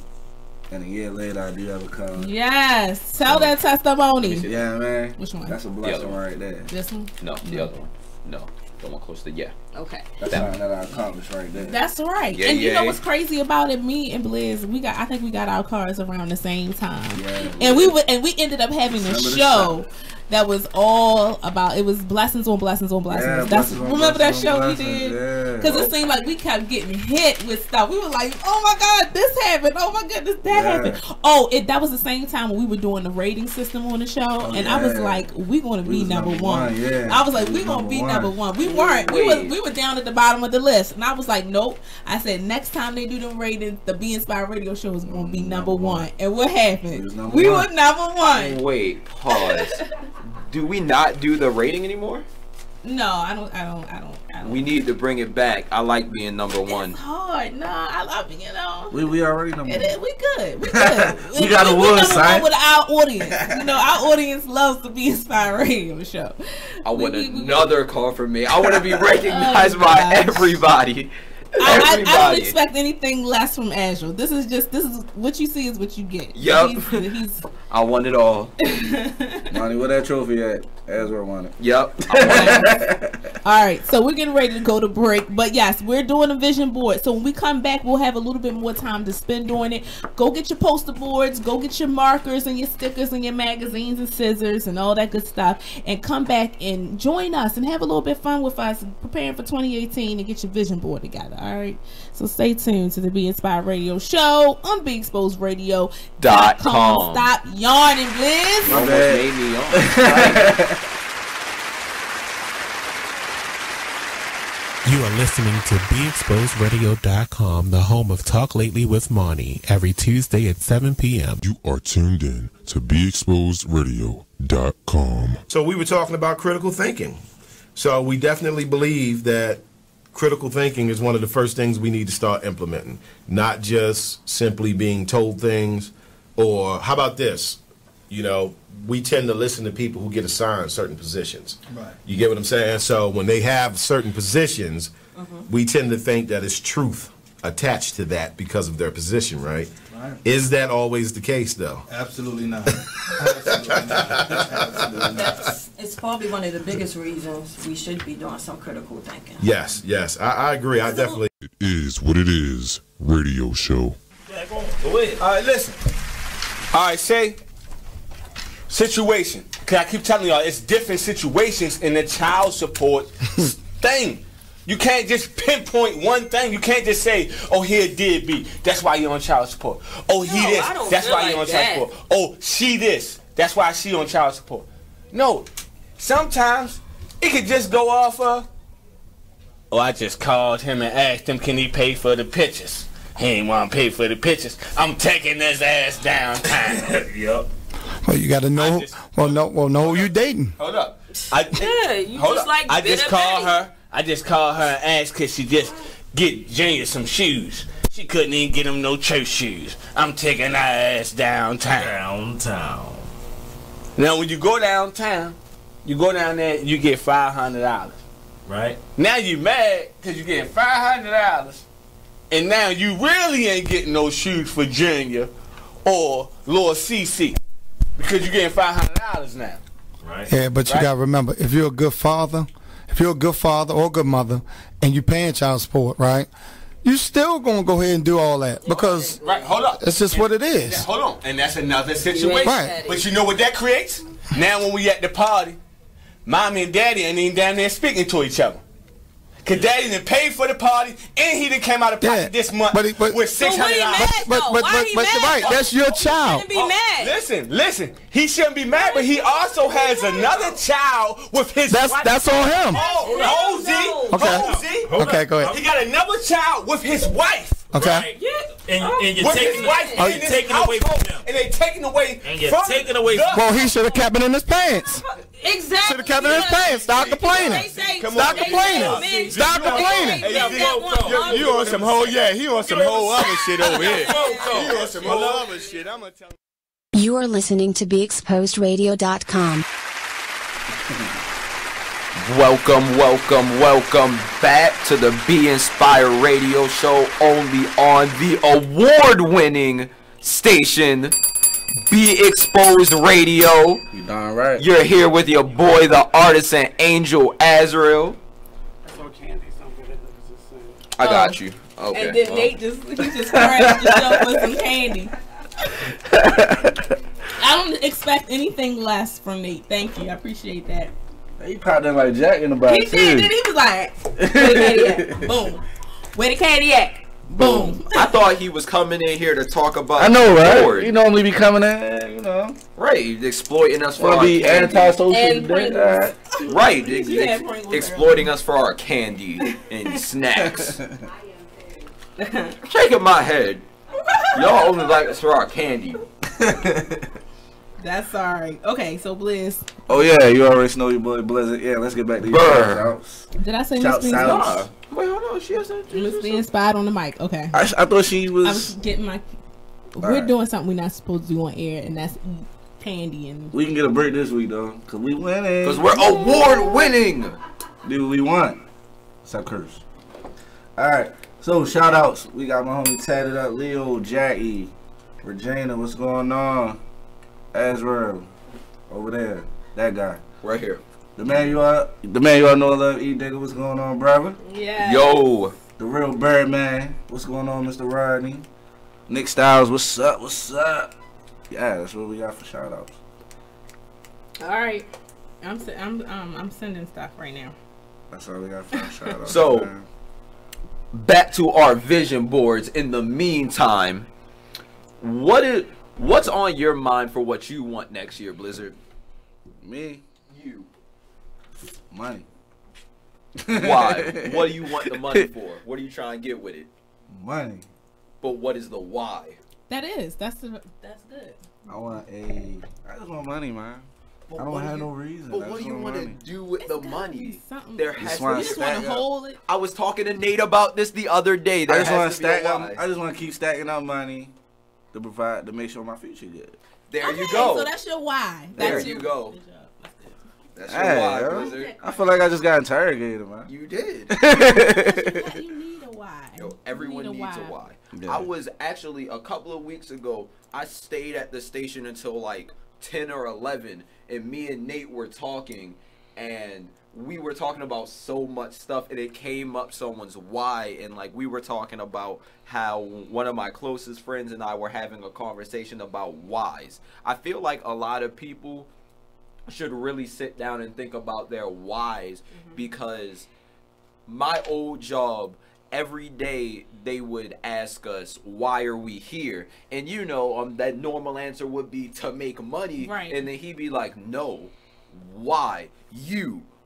And a year later, I do have a car. Yes. Tell that testimony. Yeah, man. Which one? That's a blessing right there. This one? No, the other one. No. The one close to, Okay. That's something that I accomplished right there. That's right. Yeah, and you know what's crazy about it? Me and Blizz, I think we got our cars around the same time. Yeah, and we ended up having a show that was all about, it was blessings on blessings on blessings. Remember that show we did? Because it seemed like we kept getting hit with stuff. We were like, oh my God, this happened. Oh my goodness, that happened. Oh, that was the same time when we were doing the rating system on the show. And I was like, we're going to be number one. I was like, we're going to be number one. We weren't. We were down at the bottom of the list. And I was like, nope. I said, next time they do the ratings, the Be Inspired Radio show is going to be number one. And what happened? We were number one. Wait, pause. Do we not do the rating anymore? No, I don't. We need to bring it back. I like being number one. It's hard. No, I love it, you know. We already number one. We good. We good. We got a award sign with our audience. You know, our audience loves the Be Inspired Radio show. I want another call from me. I want to be recognized by everybody. I don't expect anything less from Azrael. This is what you see is what you get. Yup. I want it all. Monty, where that trophy at? Azrael won it. Yup. All right, so we're getting ready to go to break. But yes, we're doing a vision board. So when we come back, we'll have a little bit more time to spend doing it. Go get your poster boards. Go get your markers and your stickers and your magazines and scissors and all that good stuff. And come back and join us and have a little bit of fun with us preparing for 2018 and get your vision board together. All right, so stay tuned to the Be Inspired Radio show on BeExposedRadio.com. Stop yarning, Blizz. Almost made me yawn. You are listening to BeExposedRadio.com, the home of Talk Lately with Monty, every Tuesday at 7 p.m. You are tuned in to BeExposedRadio.com. So we were talking about critical thinking. So we definitely believe that critical thinking is one of the first things we need to start implementing, not just simply being told things. Or how about this? You know, we tend to listen to people who get assigned certain positions. Right. You get what I'm saying? So when they have certain positions, we tend to think that it's truth attached to that because of their position, right? Right. Is that always the case, though? Absolutely not. Absolutely not. Absolutely not. It's probably one of the biggest reasons we should be doing some critical thinking. Yes, yes. I agree. I definitely... It is what it is. Radio show. Go ahead. All right, listen. All right, say... situation. Cause I keep telling y'all, it's different situations in the child support thing. You can't just pinpoint one thing. You can't just say, "Oh, here deadbeat. That's why you're on child support." Oh, he this. That's why you're on child support. Oh, she this. That's why she on child support. No, sometimes it could just go off of. Oh, I just called him and asked him, can he pay for the pictures? He ain't want to pay for the pictures. I'm taking his ass downtown. Yup. Well, you got to know. Know who you dating. Hold up. You just like I just called her. I just called her and asked could she just get Junior some shoes. She couldn't even get him no church shoes. I'm taking her ass downtown. Now, when you go downtown, you go down there, you get $500. Right. Now you mad because you get $500, and now you really ain't getting no shoes for Junior or Lord CeCe. Because you're getting $500 now. Right. Yeah, but you got to remember, if you're a good father or a good mother, and you're paying child support, right, you still going to go ahead and do all that. Because hold up. It's just what it is. Yeah, hold on. And that's another situation. Right. But you know what that creates? Now when we at the party, mommy and daddy ain't even down there speaking to each other. Cause daddy done paid for the party, and he done came out of pocket this month with $600. So what he mad though? Why he mad right, though? that's your child. He shouldn't be mad. Listen. He shouldn't be mad, but he also has another child with his wife. That's on him. Okay, go ahead. He got another child with his wife. Okay. Right. And you're taking away from them. And they taking away Well, he should have kept it in his pants. Exactly. Should have kept it in his pants. Stop complaining. Stop complaining. Stop complaining. You on some whole, he on some whole other shit over here. He on some whole other shit. I'm gonna tell you. You are listening to BeExposedRadio.com. Welcome back to the Be Inspired Radio Show, only on the award-winning station, Be Exposed Radio. You darn right. You're here with your boy, the artist and angel, Azrael. I got you. Okay. And then Nate just crashed the show with some candy. I don't expect anything less from Nate. Thank you. I appreciate that. He popped in like Jack in the box. He did. He was like, where the candy at? Boom. Where the candy at? Boom. I thought he was coming in here to talk about. I know, right? Board. He normally be coming in, you know. Right, exploiting us for our be candy. anti-social. Right, exploiting us for our candy and snacks. Shaking my head. Y'all only like us for our candy. That's alright. Okay, so Blizz. Oh yeah, you already know your boy Blizzard. Yeah, let's get back to your shout-outs. Did I say Miss Bean Spied? Wait, hold on. She has Miss Bean Spied on the mic. Okay. I thought she was. I was getting my. We're doing something we're not supposed to do on air, and that's eat candy and. We can get a break this week though, cause we winning. Cause we're award winning. Do what we want. Stop curse. All right. So shout outs. We got my homie Tatted Up, Leo, Jackie, Regina. What's going on? Azrael, over there, that guy, right here. The man you all know and love. E Digger, what's going on, brother? Yeah. Yo. The real Birdman, what's going on, Mr. Rodney? Nick Styles, what's up? What's up? Yeah, that's what we got for shout outs. All right, I'm sending stuff right now. That's all we got for shout outs. So, man. Back to our vision boards. In the meantime, what's on your mind for what you want next year, Blizzard? Me? You. Money. Why? What do you want the money for? What are you trying to get with it? Money. But what is the why? That's good. I just want money, man. I don't have no reason. But what do you want to do with the money? There has to be. You just want to hold it. I was talking to Nate about this the other day. I just want to stack up. I just want to keep stacking up money to make sure my future good. There you go. So that's your why. There you go. That's your why, Blizzard. I feel like I just got interrogated, man. You did. You need a why. Yo, everyone needs a why. Yeah. I was actually a couple of weeks ago. I stayed at the station until like 10 or 11, and me and Nate were talking, and we were talking about so much stuff, and it came up someone's why, and like we were talking about how one of my closest friends and I were having a conversation about whys. I feel like a lot of people should really sit down and think about their whys, because my old job, every day they would ask us, why are we here? And you know, that normal answer would be to make money. Right. And then he'd be like, no, why?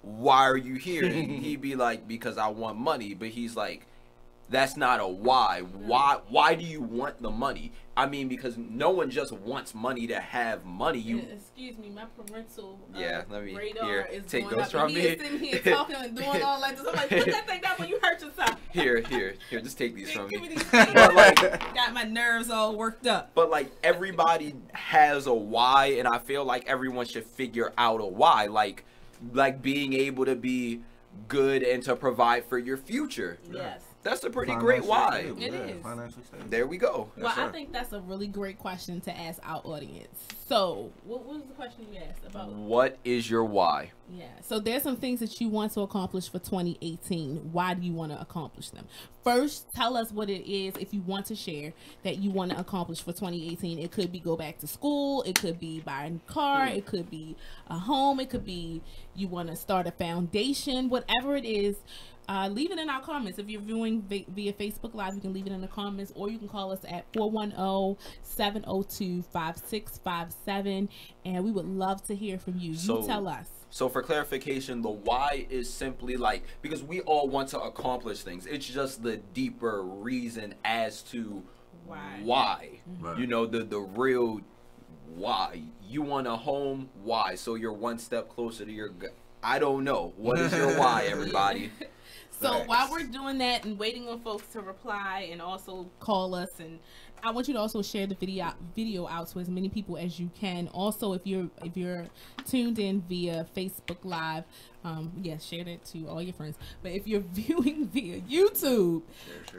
Why are you here? And he'd be like, because I want money. But he's like, that's not a why. Why do you want the money? I mean, because no one just wants money to have money. Excuse me, my parental let me radar is take going those up. from He me. is sitting here talking and doing all like this. I'm like, put that thing down when you hurt yourself. Here, just take these from me. But like, got my nerves all worked up. But like, everybody has a why, and I feel like everyone should figure out a why. Like being able to be good and to provide for your future. Yes. That's a pretty great why. It is. There we go. Well, I think that's a really great question to ask our audience. So, what was the question you asked about? What is your why? Yeah. So there's some things that you want to accomplish for 2018. Why do you want to accomplish them? First, tell us what it is, if you want to share, that you want to accomplish for 2018. It could be go back to school. It could be buy a car. It could be a home. It could be you want to start a foundation. Whatever it is, leave it in our comments. If you're viewing via Facebook Live, you can leave it in the comments, or you can call us at 410-702-5657, and we would love to hear from you. You tell us. So for clarification, the why is simply like, because we all want to accomplish things. It's just the deeper reason as to why. Right. You know, the real why. You want a home, why? So you're one step closer to your I don't know. What is your why, everybody? So while we're doing that and waiting on folks to reply and also call us, and I want you to also share the video out to as many people as you can. Also, if you're tuned in via Facebook Live, share that to all your friends. But if you're viewing via YouTube,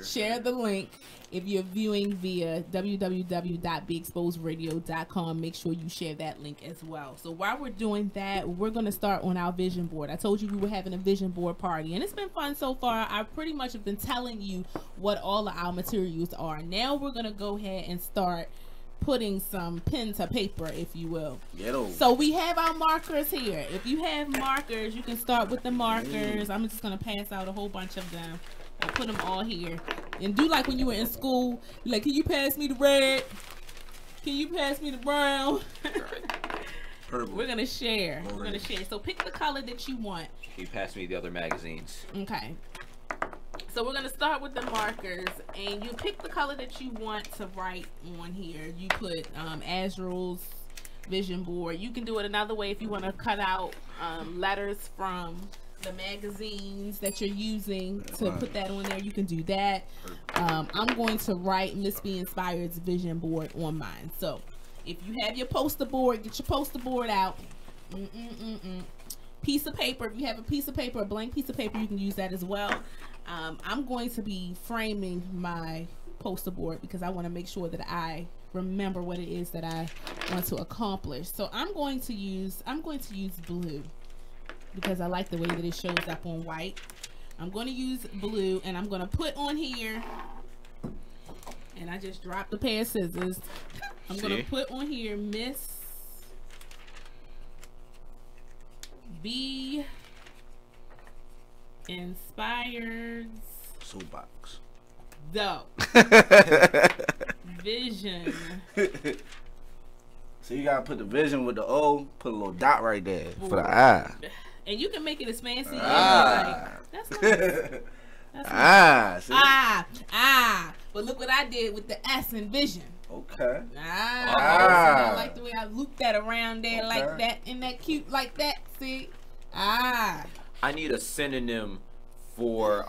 share the link. If you're viewing via www.beexposedradio.com, make sure you share that link as well. So while we're doing that, we're going to start on our vision board. I told you we were having a vision board party, and it's been fun so far. I pretty much have been telling you what all of our materials are. Now we're going to go ahead and start putting some pen to paper, if you will. So we have our markers here. If you have markers, you can start with the markers. I'm just going to pass out a whole bunch of them. I'll put them all here. And do like when you were in school. You're like, can you pass me the red? Can you pass me the brown? Purple. We're going to share. We're going to share. So pick the color that you want. He passed me the other magazines. Okay. So we're going to start with the markers, and you pick the color that you want to write on here. You put Azrael's vision board. You can do it another way if you want to cut out letters from the magazines that you're using to put that on there. You can do that. I'm going to write Miss Be Inspired's vision board on mine. So if you have your poster board, get your poster board out. Piece of paper. If you have a piece of paper, a blank piece of paper, you can use that as well. I'm going to be framing my poster board because I want to make sure that I remember what it is that I want to accomplish. So I'm going to use blue because I like the way that it shows up on white. I'm going to use blue, and I'm going to put on here, and I just dropped a pair of scissors. I'm going to put on here Miss Be Inspired Soapbox. Though vision. So you gotta put the vision with the O, put a little dot right there for the eye. And you can make it as fancy as that's nice. That's nice. But look what I did with the S in vision. Okay. I like the way I looped that around there like that, and that cute like that. See? I need a synonym for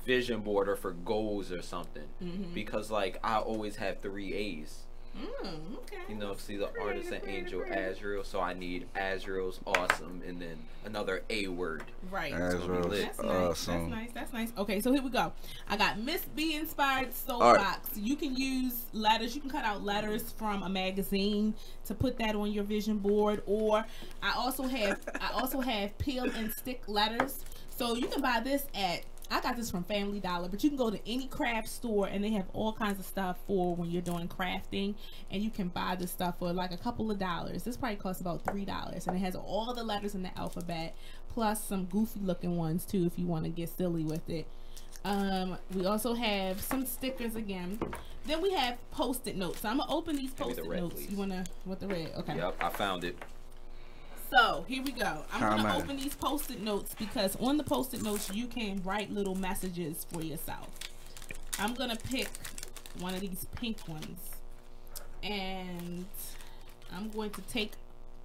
vision board or for goals or something, because like I always have 3 A's. Okay. You know, see the artist and angel Azrael, so I need Azrael's awesome and then another A word. Right. Azrael's That's awesome. nice. That's nice. Okay, so here we go. I got Miss B Inspired Soapbox. You can use letters. You can cut out letters from a magazine to put that on your vision board, or I also have peel and stick letters. So you can buy this I got this from Family Dollar, but you can go to any craft store and they have all kinds of stuff for when you're doing crafting, and you can buy this stuff for like a couple of dollars. This probably costs about $3, and it has all the letters in the alphabet plus some goofy looking ones too if you want to get silly with it. We also have some stickers again. Then we have Post-it notes. So I'm gonna open these Post-it notes. Please. You wanna with the red? Okay. Yep, I found it. So here we go. I'm gonna open these Post-it notes because on the Post-it notes you can write little messages for yourself. I'm gonna pick one of these pink ones, and I'm going to take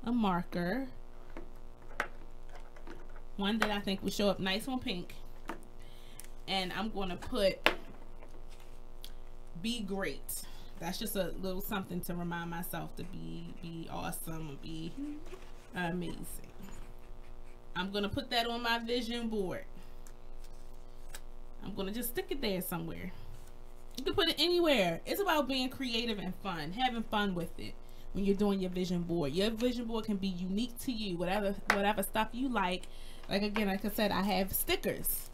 a marker, one that I think will show up nice on pink, and I'm gonna put "Be great." That's just a little something to remind myself to be awesome, be amazing. I'm gonna put that on my vision board. I'm gonna just stick it there somewhere. You can put it anywhere. It's about being creative and fun, having fun with it when you're doing your vision board. Your vision board can be unique to you, whatever stuff you like. Like again, like I said, I have stickers,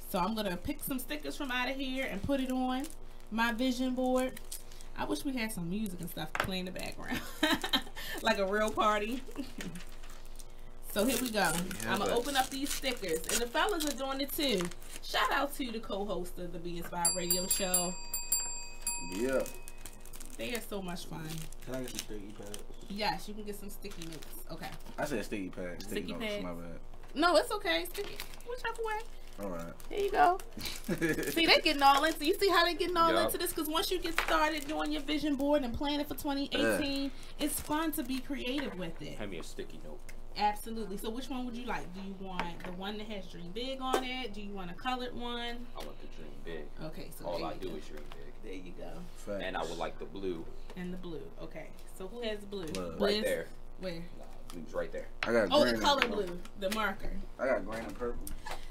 so I'm gonna pick some stickers from out of here and put it on my vision board. I wish we had some music and stuff to play in the background. Like a real party. So here we go. I'm going to open up these stickers. And the fellas are doing it too. Shout out to the co-host of the Be Inspired Radio Show. Yeah. They are so much fun. Can I get some sticky pads? Yes, you can get some sticky notes. Okay. I said sticky pads. Sticky notes, pads. my bad. No, it's okay. Sticky. Whichever way. All right. Here you go. See, they're getting all into. You see how they're getting all into this? Because once you get started doing your vision board and planning for 2018, it's fun to be creative with it. Hand me a sticky note. Absolutely. So which one would you like? Do you want the one that has Dream Big on it? Do you want a colored one? I want the Dream Big. Okay, so all I do is Dream Big. There you go. Facts. And I would like the blue. And the blue. Okay. So who has the blue? Right there. Where? Blue's right there. I got green the color blue, the marker. I got green and purple.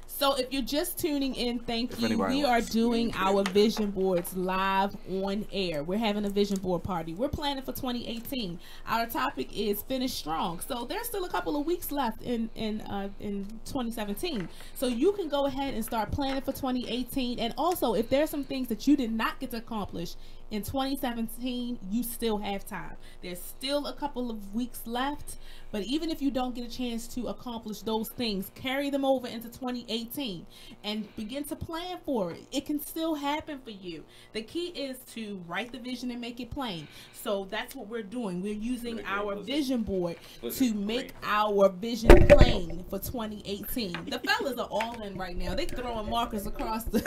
So if you're just tuning in, thank you. We are doing our vision boards live on air. We're having a vision board party. We're planning for 2018. Our topic is finish strong. So there's still a couple of weeks left in 2017. So you can go ahead and start planning for 2018. And also, if there's some things that you did not get to accomplish in 2017, you still have time. There's still a couple of weeks left. But even if you don't get a chance to accomplish those things, carry them over into 2018 and begin to plan for it. It can still happen for you. The key is to write the vision and make it plain. So that's what we're doing. We're using our vision board to make our vision plain for 2018. The fellas are all in right now. They're throwing markers across the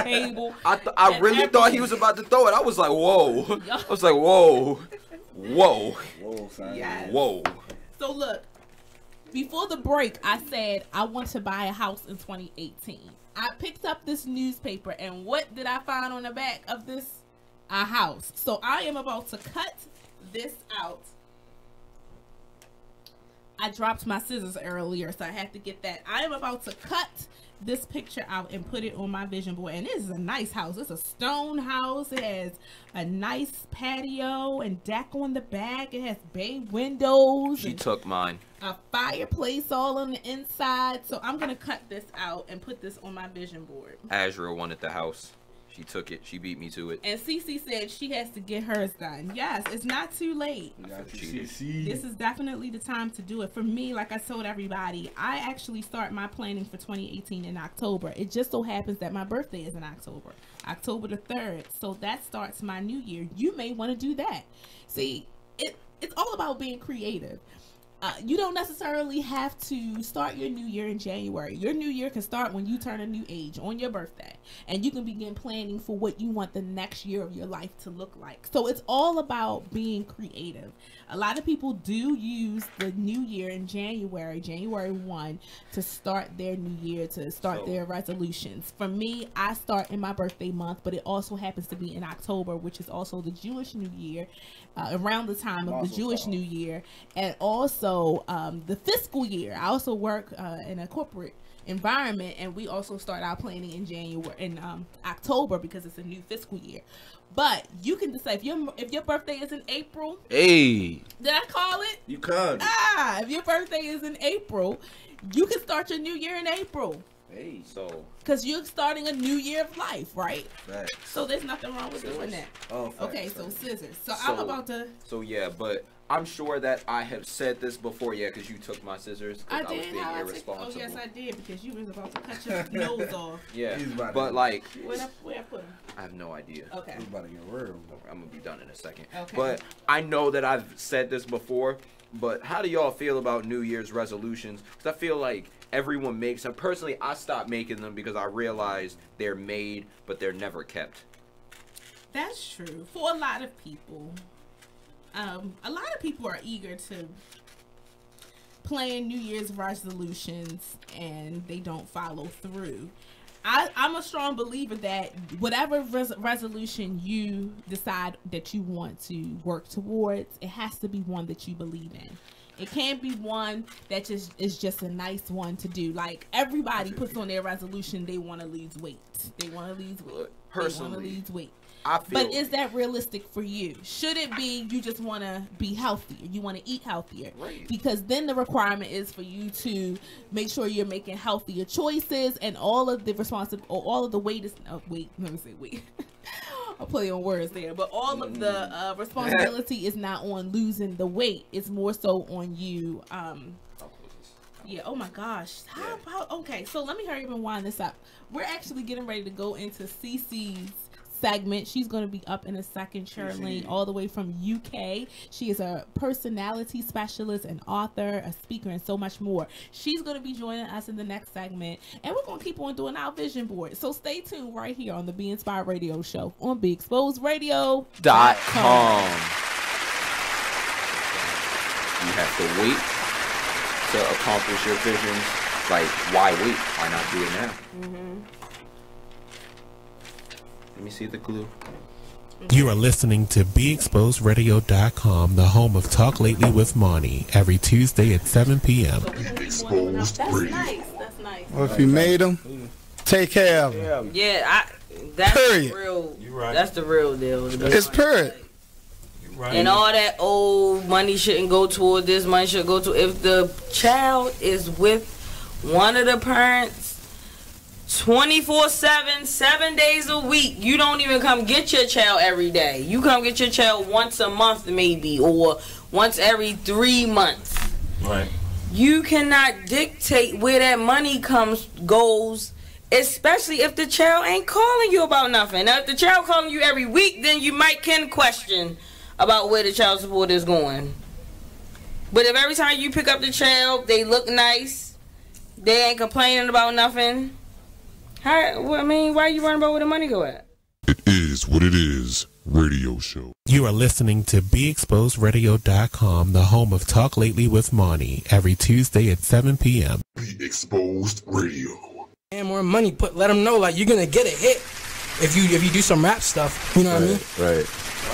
table. I really thought he was about to throw it. I was like, whoa. I was like, whoa. Whoa. Whoa, son. Yes. Whoa. So look, before the break, I said I want to buy a house in 2018. I picked up this newspaper, and what did I find on the back of this? A house. So I am about to cut this out. I dropped my scissors earlier, so I had to get that. I am about to cut this picture out and put it on my vision board. And this is a nice house. It's a stone house. It has a nice patio and deck on the back. It has bay windows. She took mine. A fireplace all on the inside. So I'm going to cut this out and put this on my vision board. Azrael wanted the house. She took it. She beat me to it. And CeCe said she has to get hers done. Yes, it's not too late. This is definitely the time to do it. For me, like I told everybody, I actually start my planning for 2018 in October. It just so happens that my birthday is in October. October the 3rd. So that starts my new year. You may want to do that. See, it's all about being creative. You don't necessarily have to start your new year in January. Your new year can start when you turn a new age on your birthday, and you can begin planning for what you want the next year of your life to look like. So it's all about being creative. A lot of people do use the new year in January 1, to start their new year, to start their resolutions. For me, I start in my birthday month, but it also happens to be in October, which is also the Jewish New Year, around the time of the Jewish New Year, and also the fiscal year. I also work in a corporate environment, and we also start our planning in October, because it's a new fiscal year. But you can decide if your birthday is in April. Hey, did I call it? You could. If your birthday is in April, you can start your new year in April. Hey, so because you're starting a new year of life, right? Facts. So there's nothing wrong with doing that. Oh, facts, okay, so scissors. So I'm about to. So yeah, but I'm sure that I have said this before, yeah, because you took my scissors. I was did. being irresponsible. Oh yes, I did, because you was about to cut your nose off. Yeah, but like, where I put him? I have no idea. Okay. He's about to get real. I'm gonna be done in a second. Okay. But I know that I've said this before. But how do y'all feel about New Year's resolutions? Because I feel like everyone makes them. Personally, I stopped making them because I realized they're made, but they're never kept. That's true. For a lot of people. A lot of people are eager to plan New Year's resolutions, and they don't follow through. I'm a strong believer that whatever resolution you decide that you want to work towards, it has to be one that you believe in. It can't be one that is just a nice one to do. Like, everybody puts on their resolution, they want to lose weight. They want to lose weight. Personally, they want to lose weight. But is that realistic for you? Should it be you just want to be healthier? You want to eat healthier? Right. Because then the requirement is for you to make sure you're making healthier choices, and all of the weight is wait. Let me say wait. I'll play on words there, but all of the responsibility is not on losing the weight. It's more so on you. Yeah. Oh my gosh. Okay. So let me hurry up and wind this up. We're actually getting ready to go into CeCe's segment. She's going to be up in a second. Cherlene, all the way from UK. She is a personality specialist, an author, a speaker, and so much more. She's going to be joining us in the next segment, and we're going to keep on doing our vision board. So stay tuned right here on the Be Inspired Radio Show on BeExposedRadio.com. You have to wait to accomplish your visions. Like, why wait? Why not do it now? Let me see the clue. You are listening to BeExposedRadio.com, the home of Talk Lately with Monty, every Tuesday at 7 p.m. Exposed Radio. That's nice. Well, if you made them, take care of them. Yeah, that's Period. the real. You right. That's the real deal. It's period. Right. And all that old money shouldn't go toward this, money should go to. If the child is with one of the parents 24/7, 7 days a week, you don't even come get your child every day. You come get your child once a month maybe, or once every 3 months. Right. You cannot dictate where that money goes, especially if the child ain't calling you about nothing. Now, if the child calling you every week, then you can question about where the child support is going. But if every time you pick up the child, they look nice, they ain't complaining about nothing, why are you worrying about where the money go at? It is what it is. Radio show. You are listening to BeExposedRadio.com, the home of Talk Lately with Monty, every Tuesday at 7 p.m. Be Exposed Radio. And more money, let them know, like, you're gonna get a hit if you do some rap stuff. You know what I mean? Right.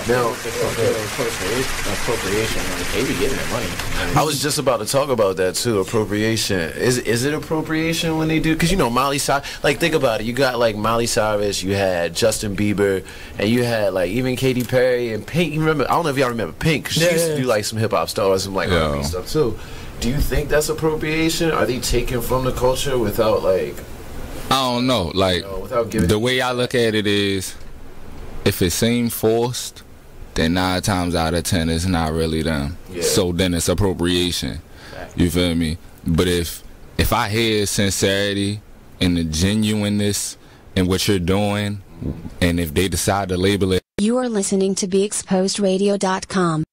Now, appropriation, like, they be getting their money. I was just about to talk about that too. Appropriation. Is it appropriation when they do? Because Miley Cyrus. Like, think about it. You got like Miley Cyrus. You had Justin Bieber, and you had like even Katy Perry and Pink. You remember? I don't know if y'all remember Pink. She used to do like some hip hop stars and like R&B stuff too. Do you think that's appropriation? Are they taking from the culture without like? I don't know. Like, without giving. The way I look at it is, if it seems forced, then 9 times out of 10 it's not really them. Yeah. So then it's appropriation. You feel me? But if I hear sincerity and the genuineness in what you're doing, and if they decide to label it. You are listening to BeExposedRadio.com.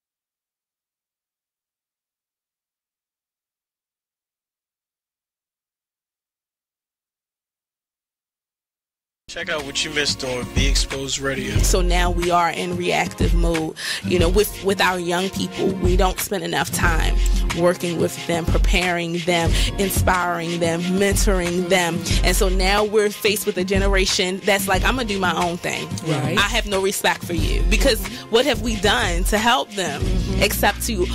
Check out what you missed on Be Exposed Radio. So now we are in reactive mode. You know, with our young people, we don't spend enough time working with them, preparing them, inspiring them, mentoring them. And so now we're faced with a generation that's like, I'm going to do my own thing. Right. I have no respect for you. Because what have we done to help them except to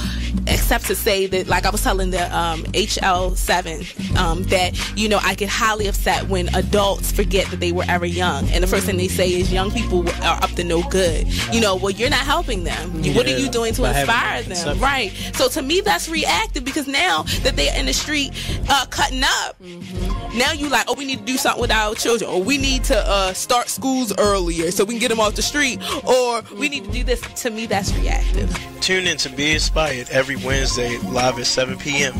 say that, like I was telling the HL7, that, you know, I get highly upset when adults forget that they were ever young, and the first thing they say is young people are up to no good. You know, well, you're not helping them. What are you doing to inspire them? Right. So to me, that's reactive, because now that they're in the street cutting up, now you like, oh, we need to do something with our children, or we need to start schools earlier so we can get them off the street, or we need to do this. To me, that's reactive. Tune in to Be Inspired every Wednesday live at 7 p.m.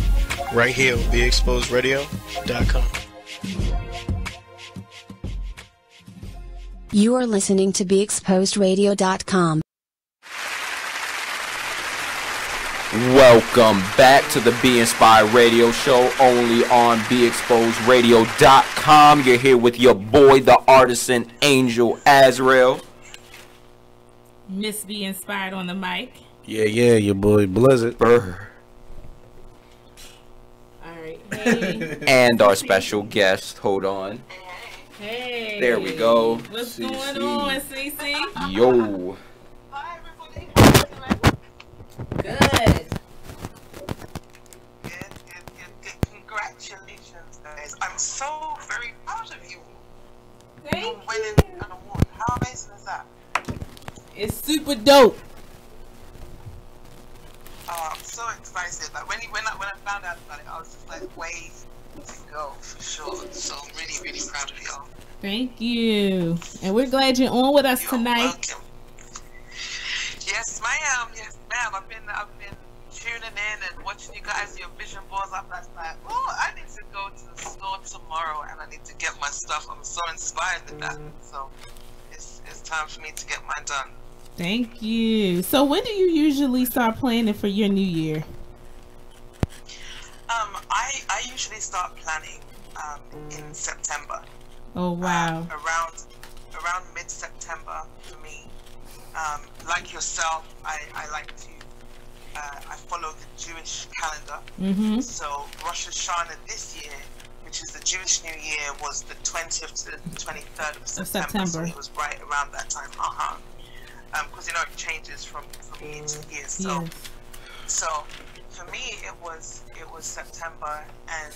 right here on BeExposedRadio.com. You are listening to BeExposedRadio.com. Welcome back to the Be Inspired Radio Show, only on BeExposedRadio.com. You're here with your boy, the artisan angel Azrael. Miss Be Inspired on the mic. Yeah, your boy Blizzard. Alright. Hey. And our special guest, hold on. Hey. There we go. What's going on, CeCe? Yo. Good. Congratulations, guys. I'm so very proud of you. Thank you. Winning an award. How amazing is that? It's super dope. I'm so excited. Like when I found out about it, I was just like, ways to go for sure. So I'm really, really proud of y'all. Thank you. And we're glad you're on with us tonight. Welcome. Yes, ma'am. Yes, ma'am. I've been tuning in and watching you guys, your vision boards up last night. Oh, I need to go to the store tomorrow and I need to get my stuff. I'm so inspired with that. So it's time for me to get mine done. Thank you. So when do you usually start planning for your new year? I usually start planning in September. Oh wow. Around mid-September for me. Like yourself, I like to I follow the Jewish calendar. So Rosh Hashanah this year, which is the Jewish New Year, was the 20th to the 23rd of September. So it was right around that time. Because it changes from year to year. So for me it was September, and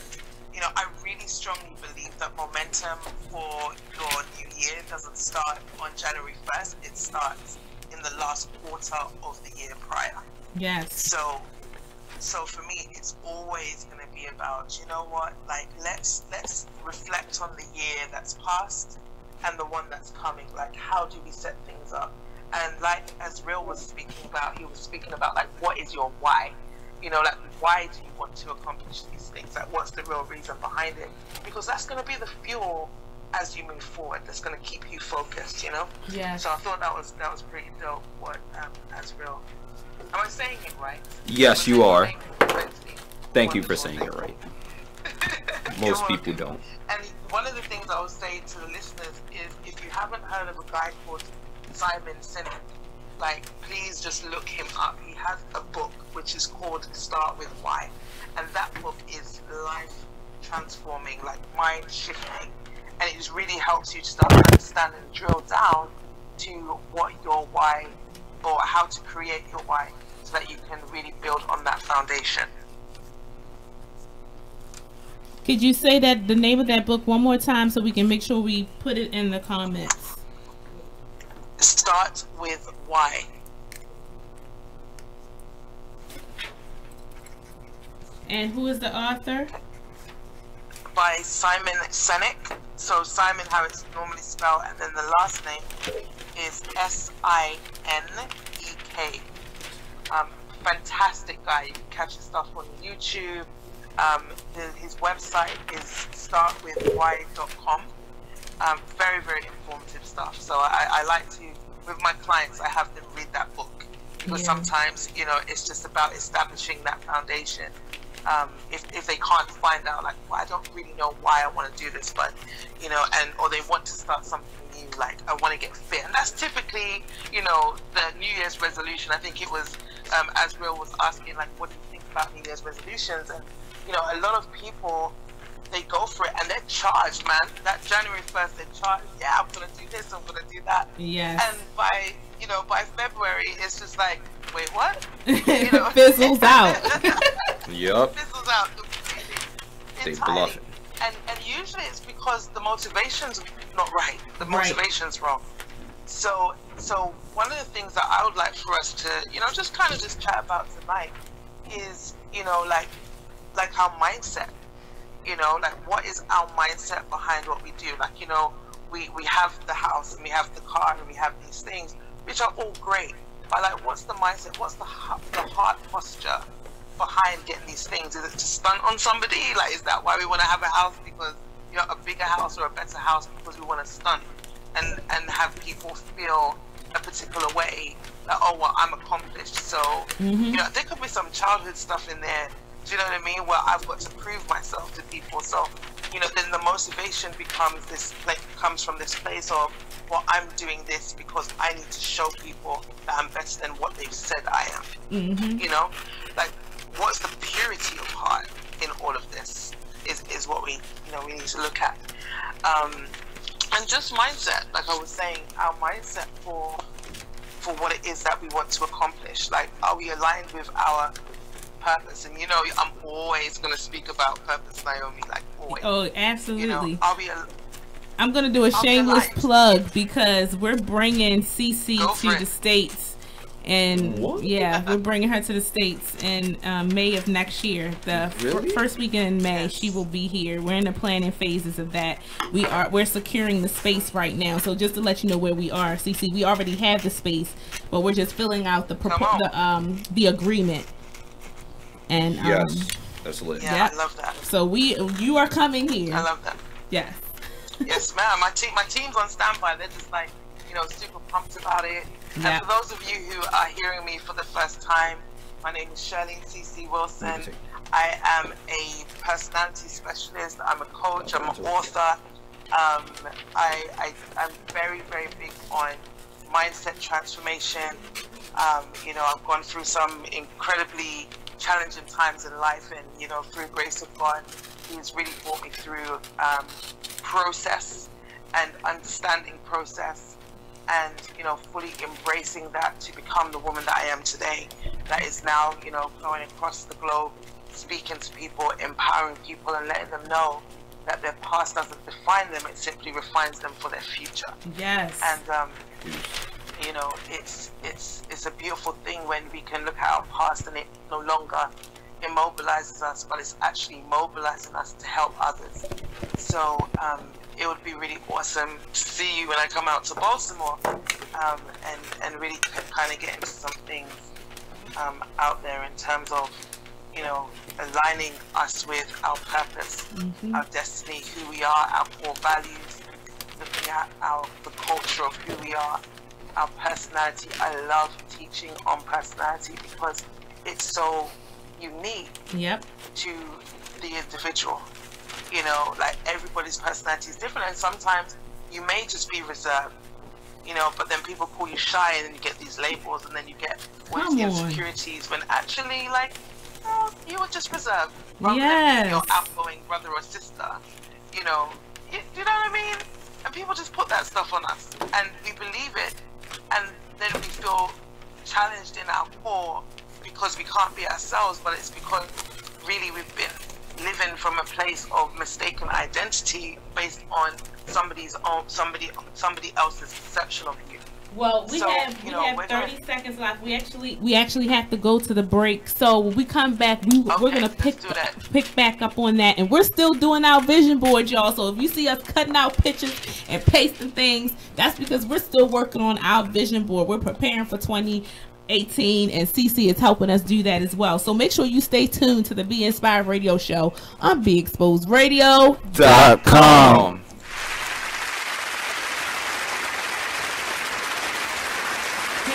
I really strongly believe that momentum for your new year doesn't start on January 1st. It starts in the last quarter of the year prior. Yes. So for me, it's always going to be about, let's reflect on the year that's passed and the one that's coming. Like, how do we set things up? And like Azrael was speaking about, he was speaking about, like, what is your why? Why do you want to accomplish these things? Like, what's the real reason behind it? Because that's going to be the fuel as you move forward. That's going to keep you focused, Yeah. So I thought that was pretty dope. What Azrael? Am I saying it right? Yes, you are. Thank you for saying it right. Most people don't. And one of the things I would say to the listeners is, if you haven't heard of a guy called Simon Sinek, please just look him up. He has a book which is called Start With Why, and that book is life transforming, mind shifting, and it just really helps you to start to understand and drill down to what your why, or how to create your why, so that you can really build on that foundation. Could you say that the name of that book one more time so we can make sure we put it in the comments? Start With Why. And who is the author? By Simon Sinek. So Simon, how it's normally spelled, and then the last name is S-I-N-E-K. Fantastic guy. You can catch his stuff on YouTube. His website is startwithwhy.com. Very, very informative stuff. So I like to, with my clients, I have them read that book, because sometimes, it's just about establishing that foundation if they can't find out, like, well, I don't really know why I want to do this, but or they want to start something new, like I want to get fit, and that's typically the New Year's resolution. I think it was Azrael was asking, like, what do you think about New Year's resolutions? And a lot of people, they go for it and they're charged, man. That January 1st, they're charged. Yeah, I'm gonna do this, I'm gonna do that. Yes. And by February, it's just like, wait, what? Fizzles out. Yup. Fizzles out completely. They bluff it. And usually it's because the motivation's not right. The motivation's wrong. So one of the things that I would like for us to, just kind of just chat about tonight is, like our mindset. Like, what is our mindset behind what we do? Like, we have the house and we have the car and we have these things, which are all great. But like, what's the mindset? What's the heart posture behind getting these things? Is it to stunt on somebody? Like, is that why we want to have a house? Because a bigger house or a better house because we want to stunt and have people feel a particular way, that, oh, well, I'm accomplished. So there could be some childhood stuff in there. Do you know what I mean? Where I've got to prove myself to people. So, then the motivation comes from this place of, well, I'm doing this because I need to show people that I'm better than what they've said I am. Like, what's the purity of heart in all of this is what we need to look at. And just mindset, like I was saying, our mindset for what it is that we want to accomplish. Like, are we aligned with our purpose? And I'm always going to speak about purpose, Naomi, like always. Oh, absolutely. I'm going to do a shameless plug because we're bringing CeCe to the States. And we're bringing her to the States in May of next year. The first weekend in May, she will be here. We're in the planning phases of that. We're securing the space right now. So just to let you know where we are, CeCe, we already have the space, but we're just filling out the agreement. And yes, that's lit. Yeah, I love that. So you are coming here. I love that. Yes. Yes, ma'am. My team's on standby. They're just like, super pumped about it. Yeah. And for those of you who are hearing me for the first time, my name is Cherlene CeCe Wilson. I am a personality specialist. I'm a coach. I'm an author. I'm very, very big on mindset transformation. I've gone through some incredibly challenging times in life, and through the grace of God, He's really brought me through process and understanding process, and fully embracing that to become the woman that I am today. That is now going across the globe, speaking to people, empowering people, and letting them know that their past doesn't define them; it simply refines them for their future. Yes. And it's a beautiful thing when we can look at our past and it no longer immobilizes us, but it's actually mobilizing us to help others. So it would be really awesome to see you when I come out to Baltimore, and really kind of get into some things out there in terms of aligning us with our purpose, our destiny, who we are, our core values, looking at the culture of who we are, our personality. I love teaching on personality because it's so unique to the individual. Like, everybody's personality is different, and sometimes you may just be reserved, but then people call you shy, and then you get these labels, and then you get all these insecurities, when actually, like, you were just reserved, rather than your outgoing brother or sister. You know what I mean? And people just put that stuff on us, and we believe it, and then we feel challenged in our core because we can't be ourselves. But it's because really we've been living from a place of mistaken identity based on somebody else's perception of you. Well, we have 30 seconds left. We actually have to go to the break. So when we come back, we're gonna pick back up on that, and we're still doing our vision board, y'all. So if you see us cutting out pictures and pasting things, that's because we're still working on our vision board. We're preparing for 2018, and CeCe is helping us do that as well. So make sure you stay tuned to the Be Inspired Radio Show on BeExposedRadio.com.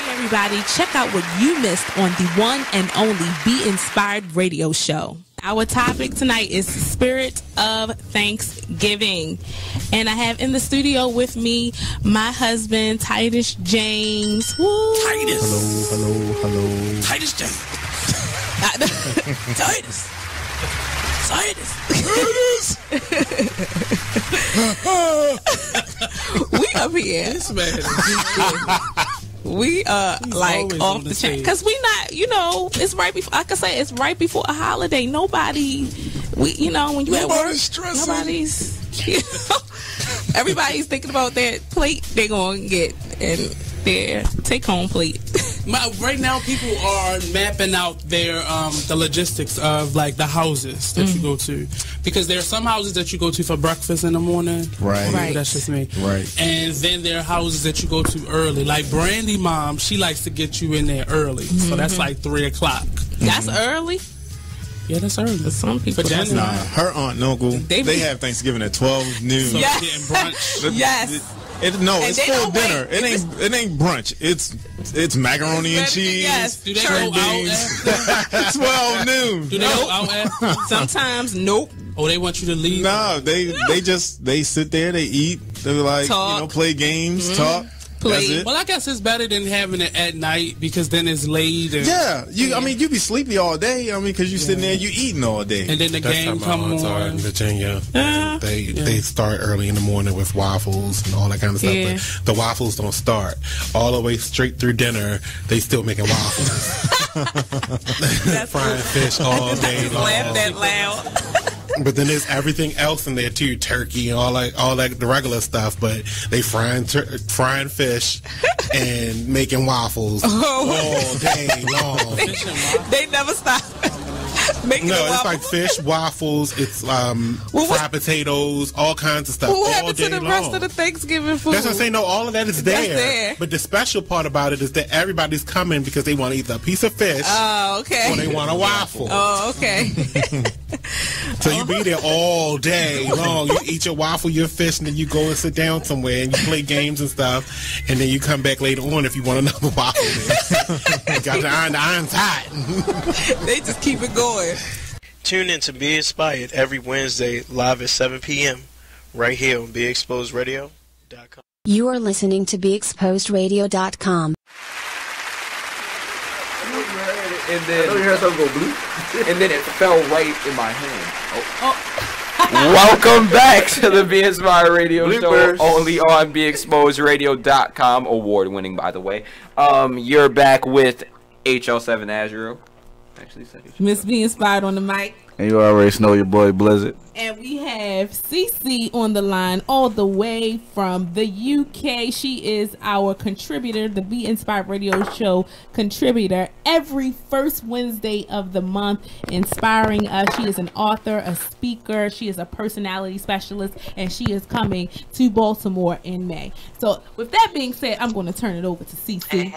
Everybody, check out what you missed on the one and only Be Inspired Radio Show. Our topic tonight is Spirit of Thanksgiving. And I have in the studio with me my husband, Titus James. Woo. Titus. Hello. Titus James. Titus. We up here. This man. We like off the chain because we not, it's right before. Like I say, it's right before a holiday. Nobody, when you at work, nobody's. Everybody's thinking about that plate they're gonna get and their take-home plate. Right now, people are mapping out their the logistics of like the houses that you go to, because there are some houses that you go to for breakfast in the morning. Right. That's just me. Right. And then there are houses that you go to early. Like Brandy Mom, she likes to get you in there early, so that's like 3 o'clock. That's early. Yeah, that's early. For some people, But her aunt and uncle, they have Thanksgiving at 12 noon. So getting brunch. Yes. It's full dinner. It ain't brunch. It's macaroni and cheese. Yes. Do they go out at 12 noon. Do they go out at? Sometimes, nope. Oh, they want you to leave? No, they sit there, they eat, they like talk. Play games, talk. That's it. Well, I guess it's better than having it at night because then it's late. And, I mean, you be sleepy all day. I mean, because you sitting there, you eating all day. And then the game come on. In Virginia, they start early in the morning with waffles and all that kind of stuff. Yeah. But the waffles don't start all the way straight through dinner. They still making waffles, frying fish all day long. Laugh that loud. But then there's everything else in there too, turkey and all that the regular stuff. But they frying fish and making waffles all day long. They never stop. It's like fish, waffles, it's fried potatoes, all kinds of stuff. What all happened day to the long. rest of the Thanksgiving food? That's what I'm saying. No, all of that is That's there. there. But the special part about it is that everybody's coming because they want either a piece of fish or they want a waffle. Oh, okay. So you be there all day long. You eat your waffle, your fish, and then you go and sit down somewhere and you play games and stuff. And then you come back later on if you want another waffle. You got the iron's hot. They just keep it going. Tune in to Be Inspired every Wednesday live at 7 p.m. right here on BeExposedRadio.com. You are listening to BeExposedRadio.com. And then, you heard something go bloop. and then it fell right in my hand. Welcome back to the Be Inspired Radio Show, only on BeExposedRadio.com. Award-winning, by the way. You're back with HL7 Azrael. Actually, Miss Be Inspired on the mic. And you already know your boy Blizzard. And we have CeCe on the line all the way from the UK. She is our contributor, the Be Inspired Radio Show contributor, every first Wednesday of the month, inspiring us. She is an author, a speaker. She is a personality specialist, and she is coming to Baltimore in May. So with that being said, I'm going to turn it over to CeCe.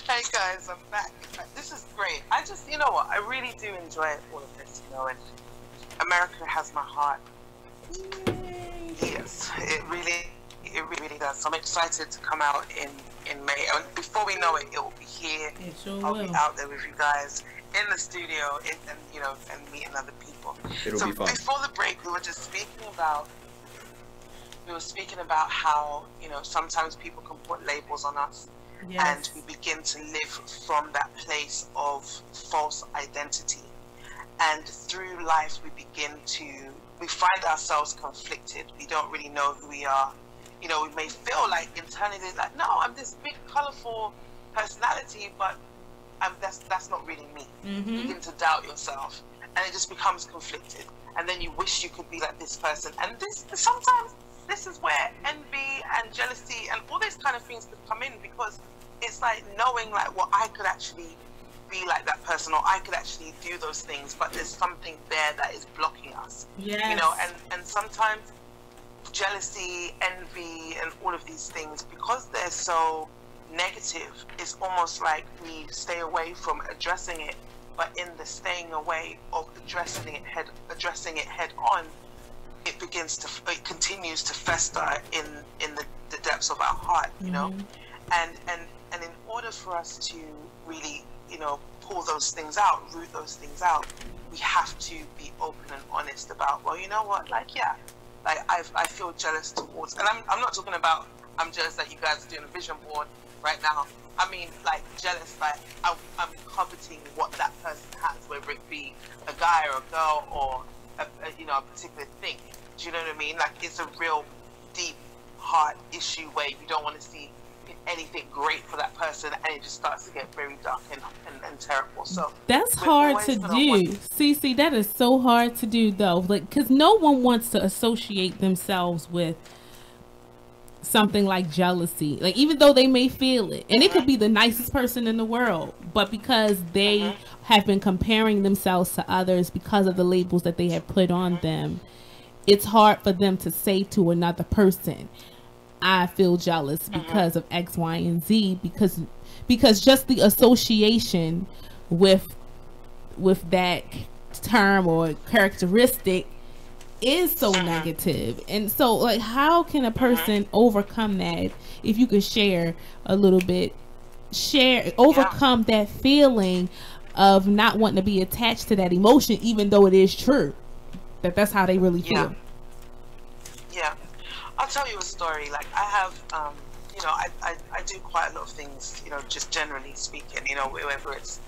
Hey guys, I'm back. This is great. I just, you know what, I really do enjoy all of this, and America has my heart. Yes, it really does. So I'm excited to come out in May. And before we know it, it will be here. I'll be out there with you guys in the studio and meeting other people. It'll be fun. Before the break, we were speaking about how, sometimes people can put labels on us. Yes. And we begin to live from that place of false identity. And through life, we find ourselves conflicted. We don't really know who we are. We may feel like internally, like, no, I'm this big, colorful personality, but that's not really me. Mm-hmm. You begin to doubt yourself, and it just becomes conflicted. And then you wish you could be like this person. And sometimes this is where envy and jealousy and all these kind of things could come in, because it's like knowing like, well, I could actually be like that person, or I could actually do those things, but there's something there that is blocking us. Yes. And sometimes jealousy, envy, and all of these things, because they're so negative, it's almost like we stay away from addressing it. But in the staying away of addressing it head on, it continues to fester in the depths of our heart, And in order for us to really, pull those things out, root those things out, we have to be open and honest about, well, you know what, like, yeah, like I feel jealous towards, and I'm not talking about I'm jealous that you guys are doing a vision board right now. I mean, like, jealous, like I'm coveting what that person has, whether it be a guy or a girl or a particular thing. Do you know what I mean? Like, it's a real deep heart issue where you don't want to see anything great for that person, and it just starts to get very dark and terrible. So that's hard to do. CeCe, that is so hard to do though, like, because no one wants to associate themselves with something like jealousy, like, even though they may feel it, and it could be the nicest person in the world, but because they have been comparing themselves to others because of the labels that they have put on them, it's hard for them to say to another person, I feel jealous because of X, Y, and Z, because just the association with that term or characteristic is so negative. And so, like, how can a person overcome that? If you could share a little bit, overcome that feeling of not wanting to be attached to that emotion, even though it is true that's how they really feel. Yeah, I'll tell you a story. Like, I have, I do quite a lot of things, just generally speaking, whether it's,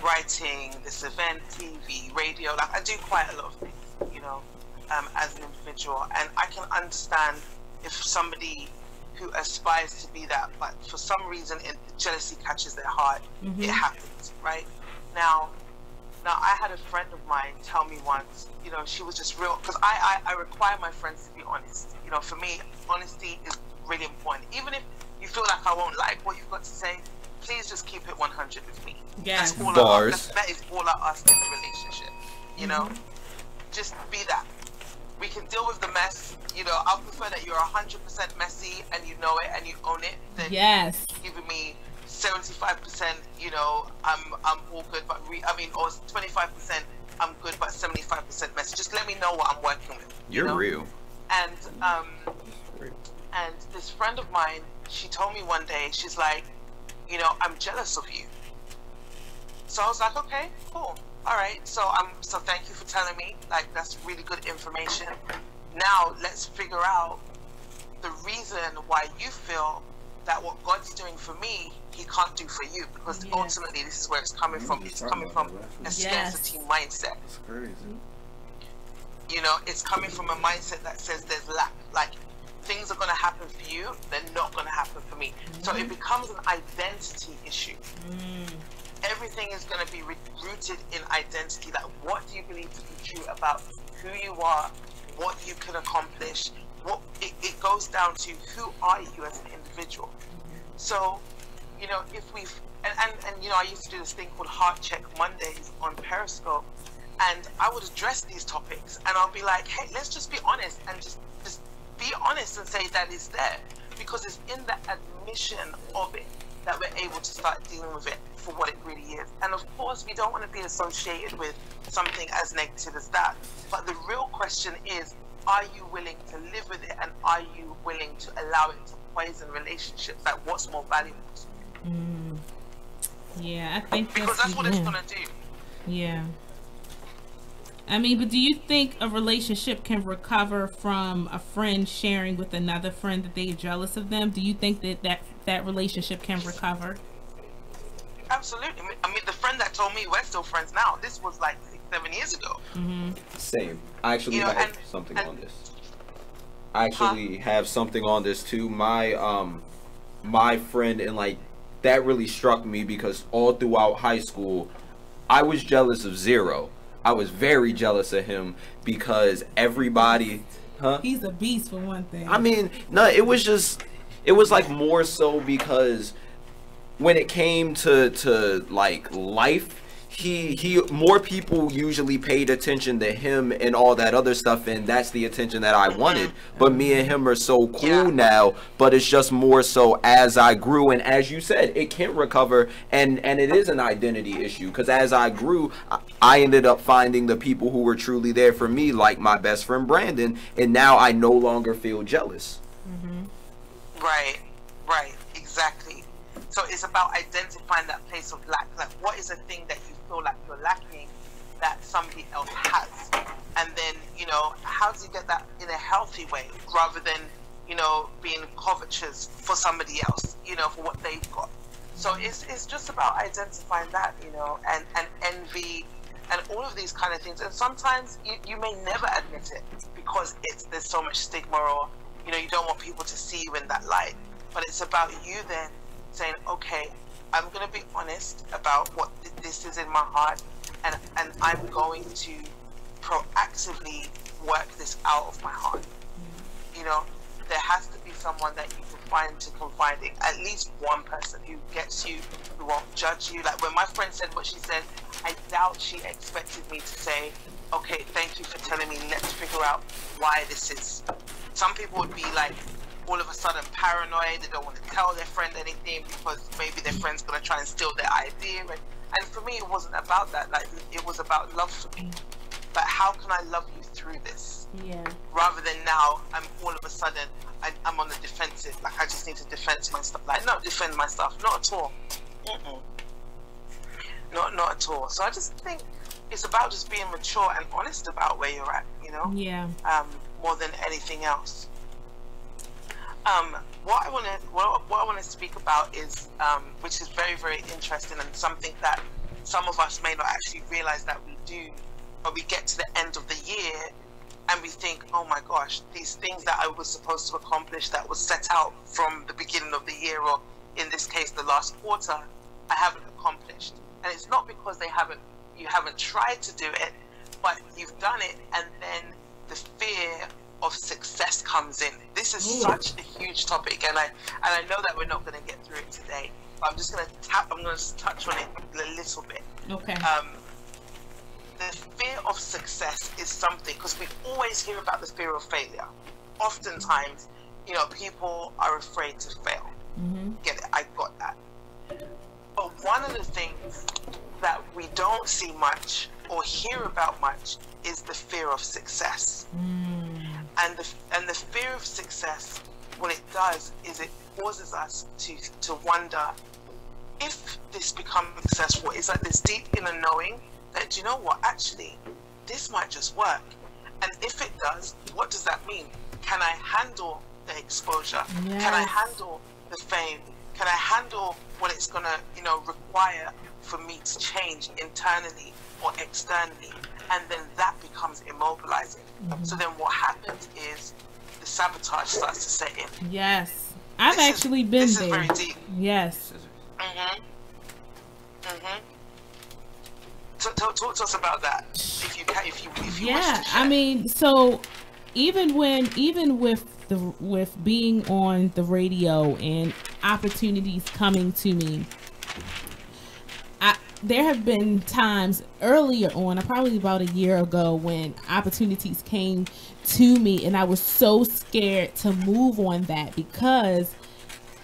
writing, this event, TV, radio, like, I do quite a lot of things, as an individual. And I can understand if somebody who aspires to be that, but for some reason jealousy catches their heart, it happens, right? Now, I had a friend of mine tell me once, she was just real, because I require my friends to be honest. For me, honesty is really important. Even if you feel like I won't like what you've got to say, please just keep it 100 with me. Yes. That's all that is all I ask in the relationship, Just be that. We can deal with the mess, I prefer that you're 100% messy and you know it and you own it, than giving me 75%, I'm all good, but or 25%, I'm good, but 75% messy. Just let me know what I'm working with. You're real. And this friend of mine, she told me one day, she's like, I'm jealous of you. So I was like, okay, cool, all right. So thank you for telling me. Like, that's really good information. Now let's figure out the reason why you feel that what God's doing for me, He can't do for you, because ultimately this is where it's coming from. It's coming from a scarcity mindset. That's crazy. It's coming from a mindset that says there's lack. Like, things are going to happen for you, they're not going to happen for me. So it becomes an identity issue. Everything is going to be rooted in identity. Like, what do you believe to be true about who you are, what you can accomplish? It goes down to who are you as an individual. So, if we've and I used to do this thing called Heart Check Mondays on Periscope, and I would address these topics, and I'll be like, hey, let's just be honest, and just be honest and say that it's there, because it's in the admission of it that we're able to start dealing with it for what it really is. And of course, we don't want to be associated with something as negative as that. But the real question is, are you willing to live with it, and are you willing to allow it to poison relationships? Like, what's more valuable to you? Yeah, I think because that's what it's gonna do. Yeah. I mean, but do you think a relationship can recover from a friend sharing with another friend that they're jealous of them? Do you think that relationship can recover? Absolutely. I mean, the friend that told me, we're still friends now. This was like 6-7 years ago. Same. I actually have something on this. I actually have something on this too. My friend, and like, that really struck me, because all throughout high school, I was jealous of Zero. I was very jealous of him because everybody, He's a beast for one thing. I mean, no, it was like more so because when it came to like life, he more people usually paid attention to him and all that other stuff, and that's the attention that I wanted. But me and him are so cool now, but it's just more so as I grew, and as you said, it can't recover, and it is an identity issue, because as I grew, I ended up finding the people who were truly there for me, like my best friend Brandon, and now I no longer feel jealous. Right, exactly. So it's about identifying that place of lack. Like, what is a thing that you feel like you're lacking that somebody else has? And then, you know, how do you get that in a healthy way rather than, you know, being covetous for somebody else, you know, for what they've got. So it's just about identifying that, you know, and envy and all of these kind of things. And sometimes you may never admit it because there's so much stigma, or, you know, you don't want people to see you in that light. But it's about you then saying, okay, I'm going to be honest about what this is in my heart, and I'm going to proactively work this out of my heart. You know, there has to be someone that you can find to confide in, at least one person who gets you, who won't judge you. Like when my friend said what she said, I doubt she expected me to say, okay, thank you for telling me, let's figure out why this is. Some people would be like, all of a sudden paranoid, they don't want to tell their friend anything because maybe their friend's going to try and steal their idea. And for me, it wasn't about that. Like, it was about love for me. But how can I love you through this? Yeah. Rather than now, I'm all of a sudden, I'm on the defensive. Like, I just need to defend my stuff. Like, not defend myself. Not at all. Not at all. So I just think it's about just being mature and honest about where you're at, you know? Yeah. More than anything else. What I want to speak about is, which is very, very interesting, and something that some of us may not actually realize that we do, but we get to the end of the year and we think, oh my gosh, these things that I was supposed to accomplish that was set out from the beginning of the year, or in this case the last quarter, I haven't accomplished. And it's not because you haven't tried to do it, but you've done it, and then the fear of success comes in. This is such a huge topic, and I know that we're not going to get through it today, but I'm just going to touch on it a little bit. Okay. The fear of success is something, because we always hear about the fear of failure. Oftentimes, you know, people are afraid to fail. Get it? I got that. But one of the things that we don't see much or hear about much is the fear of success. And the fear of success, what it does is it causes us to wonder if this becomes successful. It's like this deep inner knowing that, you know what, actually, this might just work. And if it does, what does that mean? Can I handle the exposure? Yes. Can I handle the fame? Can I handle what it's going to, you know, require for me to change internally or externally? And then that becomes immobilizing. So then what happens is the sabotage starts to set in. Yes. I've actually been there. This is very deep. Yes. So talk to us about that, if you can, if you wish to share. I mean, so even with being on the radio and opportunities coming to me, there have been times earlier on, probably about a year ago, when opportunities came to me and I was so scared to move on that because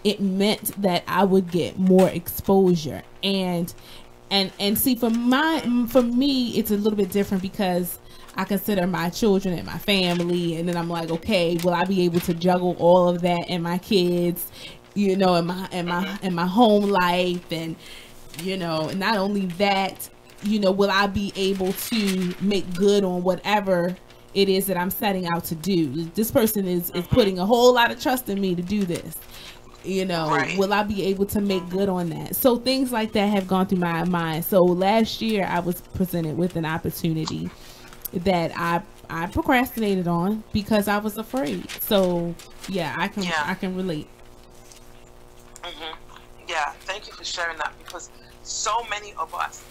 it meant that I would get more exposure. And see, for me, it's a little bit different because I consider my children and my family, and then I'm like, okay, will I be able to juggle all of that and my kids, you know, and my home life, and you know, and not only that, you know, will I be able to make good on whatever it is that I'm setting out to do? This person is putting a whole lot of trust in me to do this. You know, will I be able to make good on that? So things like that have gone through my mind. So last year I was presented with an opportunity that I procrastinated on because I was afraid. So yeah, I can relate. Yeah, thank you for sharing that, because so many of us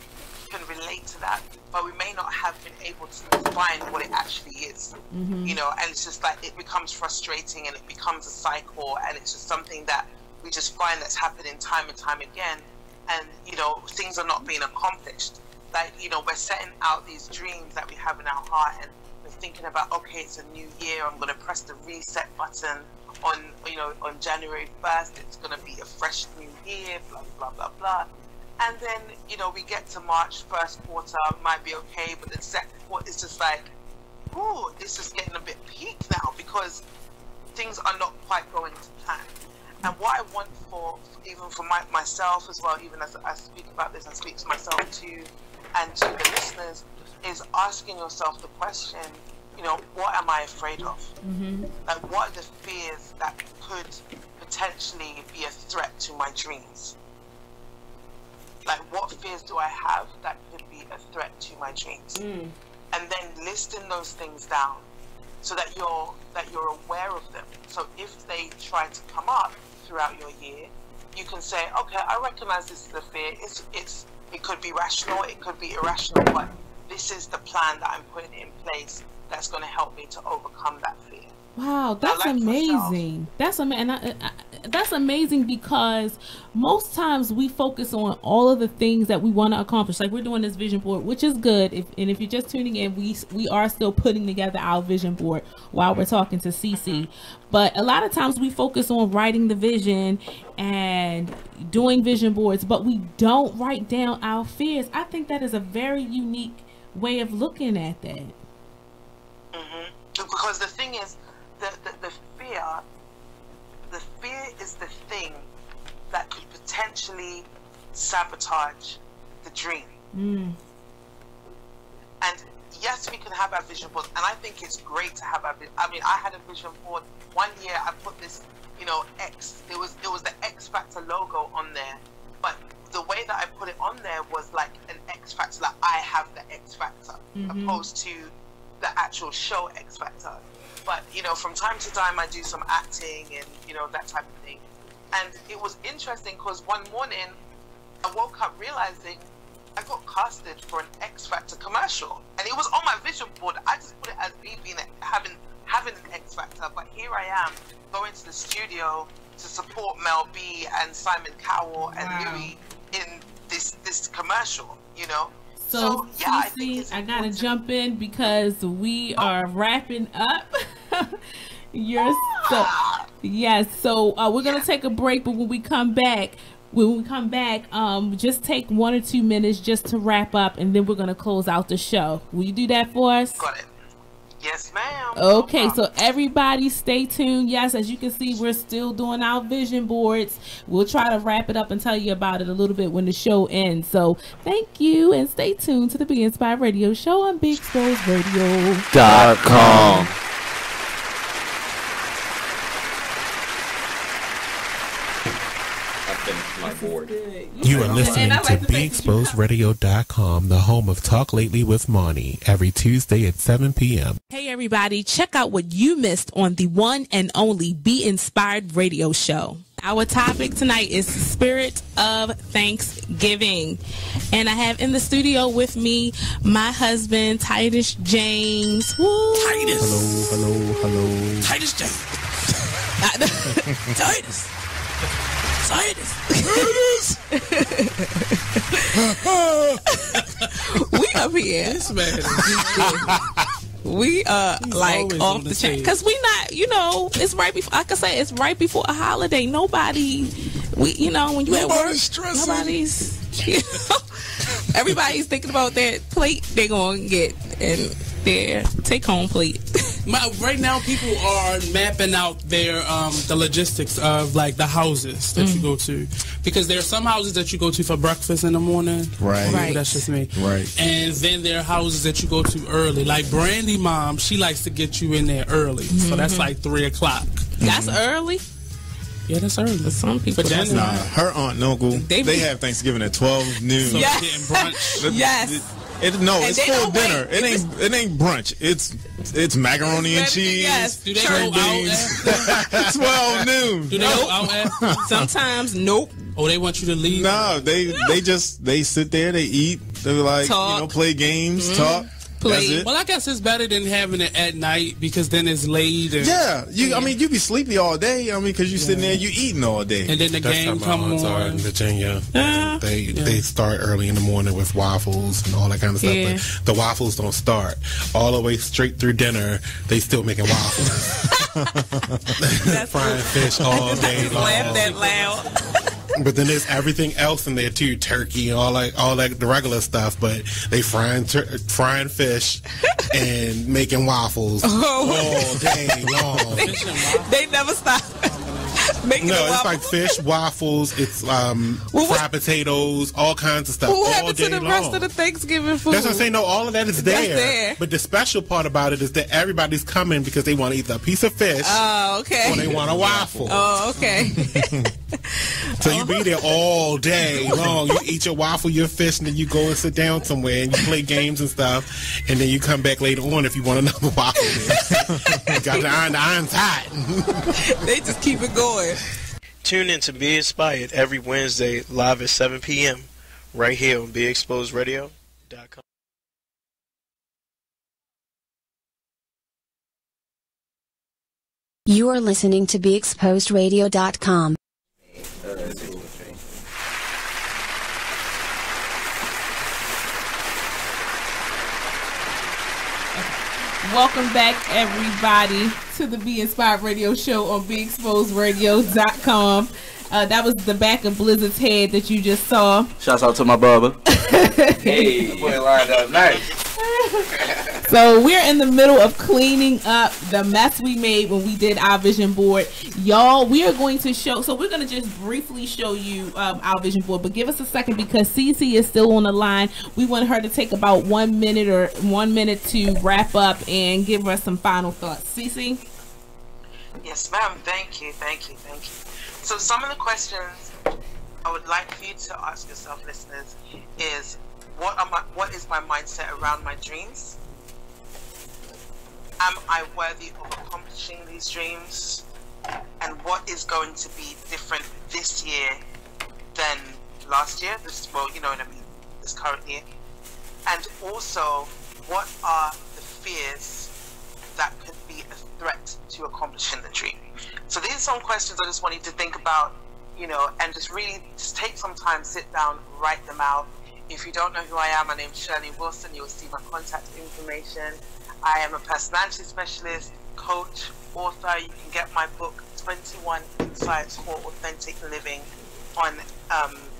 can relate to that, but we may not have been able to define what it actually is. You know, and it's just like it becomes frustrating and it becomes a cycle, and it's just something that we just find that's happening time and time again, and you know, things are not being accomplished. Like, you know, we're setting out these dreams that we have in our heart, and we're thinking about, okay, it's a new year, I'm going to press the reset button on, you know, on January 1st, it's going to be a fresh new year, blah, blah, blah, blah. And then, you know, we get to March, first quarter, might be okay, but the second quarter is just like, ooh, this is getting a bit peak now, because things are not quite going to plan. And what I want for, even for myself as well, even as I speak about this, I speak to myself too, and to the listeners, is asking yourself the question, you know, what am I afraid of? Like, what are the fears that could potentially be a threat to my dreams? Like, what fears do I have that could be a threat to my dreams? And then listing those things down so that you're aware of them. So if they try to come up throughout your year, you can say, okay, I recognize this is a fear. It could be rational, it could be irrational, but this is the plan that I'm putting in place that's going to help me to overcome that fear. Wow, that's amazing. That's that's amazing, because most times we focus on all of the things that we want to accomplish. Like, we're doing this vision board, which is good. And if you're just tuning in, we are still putting together our vision board while we're talking to CeCe. But a lot of times we focus on writing the vision and doing vision boards, but we don't write down our fears. I think that is a very unique way of looking at that. Because the thing is, the fear is the thing that could potentially sabotage the dream. And yes, we can have our vision board, and I think it's great to have our vision. I mean, I had a vision board. One year I put this, you know, X. It was the X Factor logo on there, but the way that I put it on there was like an X Factor, like I have the X Factor, opposed to the actual show X Factor. But, you know, from time to time I do some acting and, you know, that type of thing. And it was interesting because one morning I woke up realizing I got casted for an X Factor commercial, and it was on my vision board. I just put it as me being having an X Factor, but here I am going to the studio to support Mel B and Simon Cowell and Louis in this commercial, you know. So yeah, I gotta jump in because we are wrapping up. So we're gonna take a break, but when we come back, just take 1 or 2 minutes just to wrap up, and then we're gonna close out the show. Will you do that for us? Got it. Yes, ma'am. Okay, so everybody stay tuned. Yes, as you can see, we're still doing our vision boards. We'll try to wrap it up and tell you about it a little bit when the show ends. So thank you, and stay tuned to the Be Inspired Radio Show on BigExposedRadio.com. You are listening to BeExposedRadio.com, the home of Talk Lately with Monty, every Tuesday at 7 p.m. Hey everybody, check out what you missed on the one and only Be Inspired Radio Show. Our topic tonight is Spirit of Thanksgiving. And I have in the studio with me my husband, Titus James. Woo! Titus. Hello. Titus James. Titus. We up here. This man. We like off the chain because we not, you know, it's right before. Like I say, it's right before a holiday. Nobody, you know, when you at work, nobody's. You know, everybody's thinking about that plate they're gonna get and their take-home plate. Right now, people are mapping out their the logistics of like the houses that you go to, because there are some houses that you go to for breakfast in the morning. Right. That's just me. Right. And then there are houses that you go to early. Like Brandy Mom, she likes to get you in there early, so that's like 3 o'clock. That's early. Yeah, that's early. For some people, but that's not. Her aunt and uncle, they have Thanksgiving at 12 noon. So getting brunch. Yes. It's full dinner. It ain't brunch. It's macaroni and cheese. Yes. Do they go out after 12 noon? Do they go out after? Sometimes, nope. Oh, they want you to leave? No, they sit there, they eat, they like talk. You know, play games, talk. That's it. Well, I guess it's better than having it at night because then it's late. And, I mean, you be sleepy all day. I mean, because you sitting there, you eating all day. And then the game come on. In Virginia, they start early in the morning with waffles and all that kind of stuff. Yeah. But the waffles don't start all the way straight through dinner. They still making waffles. Frying fish all day long. Laugh that loud. But then there's everything else in there too, turkey and all that the regular stuff. But they frying fish and making waffles all day long. They never stop. it's like fish, waffles, it's fried potatoes, all kinds of stuff. What all happened day to the long. rest of the Thanksgiving food? That's what I'm saying. No, all of that is That's there. there. But the special part about it is that everybody's coming because they want either a piece of fish or they want a waffle. Oh, okay. So you be there all day long. You eat your waffle, your fish, and then you go and sit down somewhere and you play games and stuff. And then you come back later on if you want another waffle. You got the iron's hot. They just keep it going. Tune in to Be Inspired every Wednesday live at 7 p.m. right here on BeExposedRadio.com. You are listening to BeExposedRadio.com. Welcome back, everybody, to the Be Inspired Radio Show on BeExposedRadio.com. That was the back of Blizzard's head that you just saw. Shouts out to my barber. Hey, that boy lined up nice. So we're in the middle of cleaning up the mess we made when we did our vision board. Y'all, we are going to show, so we're going to just briefly show you our vision board, but give us a second because CeCe is still on the line. We want her to take about 1 minute to wrap up and give us some final thoughts. CeCe? Yes, ma'am. Thank you. So some of the questions I would like for you to ask yourself, listeners, is what is my mindset around my dreams? Am I worthy of accomplishing these dreams? And what is going to be different this year than last year? This current year. And also, what are the fears that could be a threat to accomplishing the dream? So these are some questions I just want you to think about, and just really just take some time, sit down, write them out. If you don't know who I am, my name is Cherlene Wilson. You'll see my contact information. I am a personality specialist, coach, author. You can get my book, 21 Insights for Authentic Living, on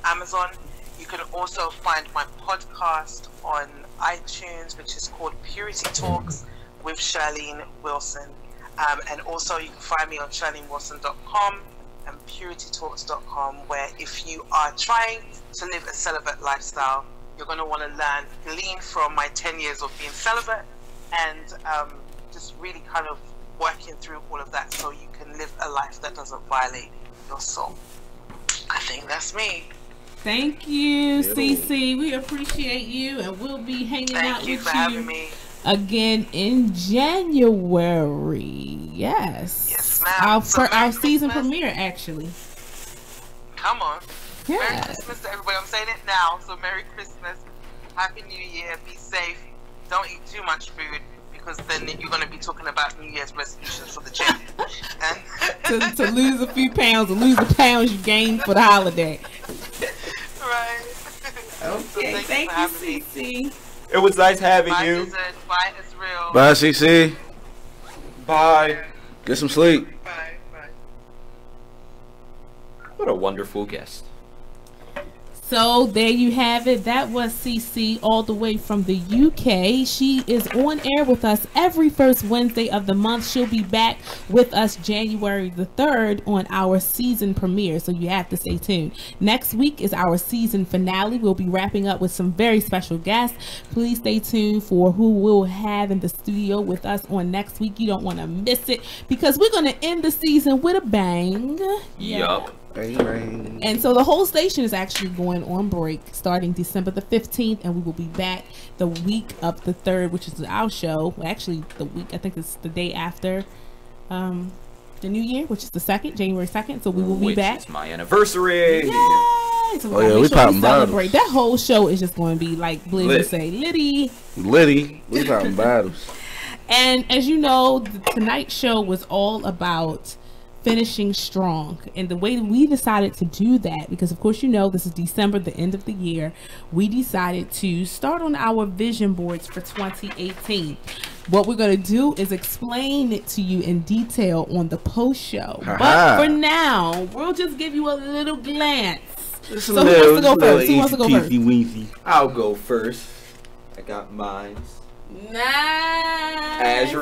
Amazon. You can also find my podcast on iTunes, which is called Purity Talks with Cherlene Wilson. And also you can find me on CherleneWilson.com and PurityTalks.com, where if you are trying to live a celibate lifestyle, you're going to want to glean from my 10 years of being celibate and just really kind of working through all of that so you can live a life that doesn't violate your soul. I think that's me. Thank you, CeCe. We appreciate you, and we'll be hanging out with you. Thank you for having me. Again in January. Yes, ma'am. Our season premiere, actually. Come on. Yeah. Merry Christmas to everybody. I'm saying it now, so Merry Christmas, Happy New Year, be safe, don't eat too much food, because then you're going to be talking about New Year's resolutions for the gym. to lose a few pounds, or lose the pounds you gained for the holiday. Right. Okay, so thank you, CeCe. It was nice having you. Blizzard. Bye, Azrael. Bye, CeCe. Bye. Get some sleep. Bye. What a wonderful guest. So there you have it. That was CeCe all the way from the UK. She is on air with us every first Wednesday of the month. She'll be back with us January the 3rd on our season premiere, so you have to stay tuned. Next week is our season finale. We'll be wrapping up with some very special guests. Please stay tuned for who we'll have in the studio with us on next week. You don't want to miss it, because we're going to end the season with a bang. Yup. And so the whole station is actually going on break starting December the 15th, and we will be back the week of the 3rd, which is our show. Actually, the week, I think it's the day after the New Year, which is the 2nd, January 2nd. So we will be back. It's my anniversary. Yay! So we popping celebrate. That whole show is just going to be, like Blizzard say, Liddy. We popping bottles. And as you know, tonight's show was all about finishing strong, and the way we decided to do that, because of course this is December, the end of the year, we decided to start on our vision boards for 2018. What we're going to do is explain it to you in detail on the post show, but for now we'll just give you a little glance. So who wants to go first? Who wants to go first? I'll go first. I got mine. Nice.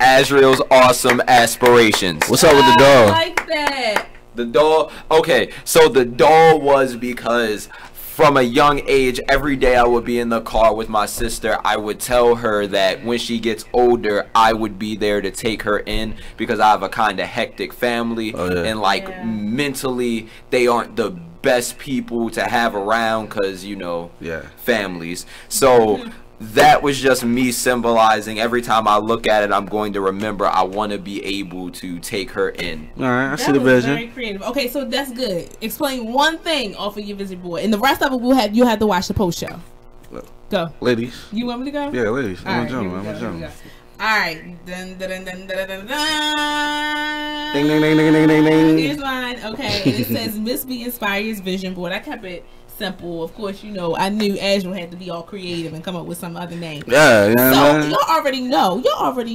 Azrael's awesome aspirations. What's up with the dog? I like that. The doll. Okay, so the doll was because from a young age, every day I would be in the car with my sister. I would tell her that when she gets older, I would be there to take her in because I have a kind of hectic family. And like mentally, they aren't the best people to have around because, you know, families. So that was just me symbolizing every time I look at it, I'm going to remember I want to be able to take her in. All right, I see the That was vision. very creative. Okay, so that's good. Explain one thing off of your vision board, and the rest of it you have to watch the post show. Go, ladies. You want me to go? Yeah, ladies. All I'm right, gentleman. here we I'm a go, gentleman. All right. Dun, dun, dun, dun, dun, dun, dun. Ding, ding, ding, ding, ding, ding, ding. Here's mine. Okay, and it says Miss B Inspires Vision Board. I kept it simple. Of course, you know, I knew Azrael had to be all creative and come up with some other name. Yeah, yeah. So Man. y'all already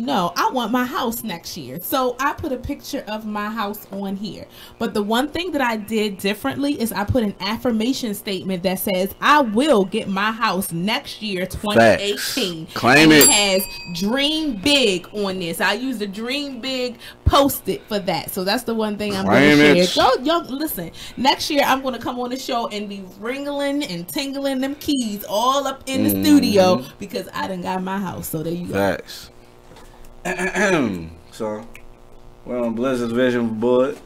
know. I want my house next year. So I put a picture of my house on here. But the one thing that I did differently is I put an affirmation statement that says I will get my house next year, 2018. Facts. Claim and it. It has Dream Big on this. I used the Dream Big post-it for that. So that's the one thing I'm going to share. Y'all listen. Next year I'm going to come on the show and be ringling and tingling them keys all up in the studio because I done got my house. So there you go. Facts. So, we're on Blizzard's vision board.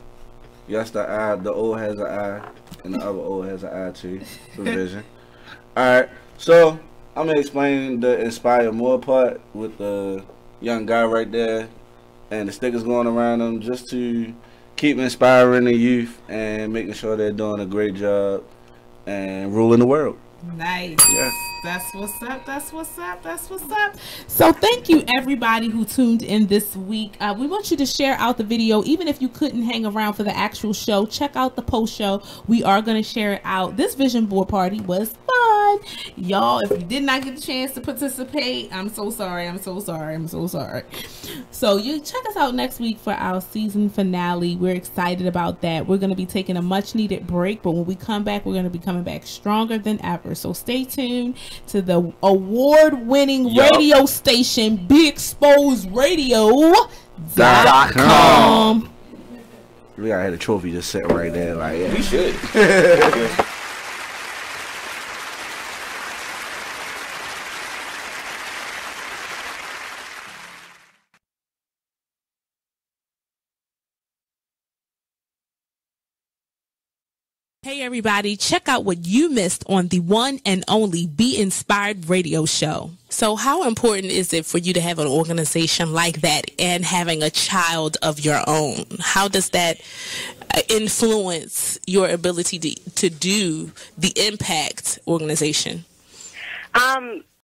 Yes, the O has an eye, and the other O has an eye too for vision. Alright, so I'm gonna explain the inspire more part with the young guy right there and the stickers going around them just to keep inspiring the youth and making sure they're doing a great job and ruling the world. Nice. Yeah. That's what's up. That's what's up. That's what's up. So thank you everybody who tuned in this week. We want you to share out the video. Even if you couldn't hang around for the actual show, check out the post show. We are going to share it out. This vision board party was fun. Y'all, if you did not get the chance to participate, I'm so sorry. I'm so sorry. I'm so sorry. So you check us out next week for our season finale. We're excited about that. We're going to be taking a much needed break, but when we come back, we're going to be coming back stronger than ever. So stay tuned to the award-winning radio station, Be Exposed Radio.com. We gotta have a trophy just sitting right there, like yeah. We should. Hey everybody, check out what you missed on the one and only Be Inspired radio show. So how important is it for you to have an organization like that and having a child of your own? How does that influence your ability to do the Impact organization?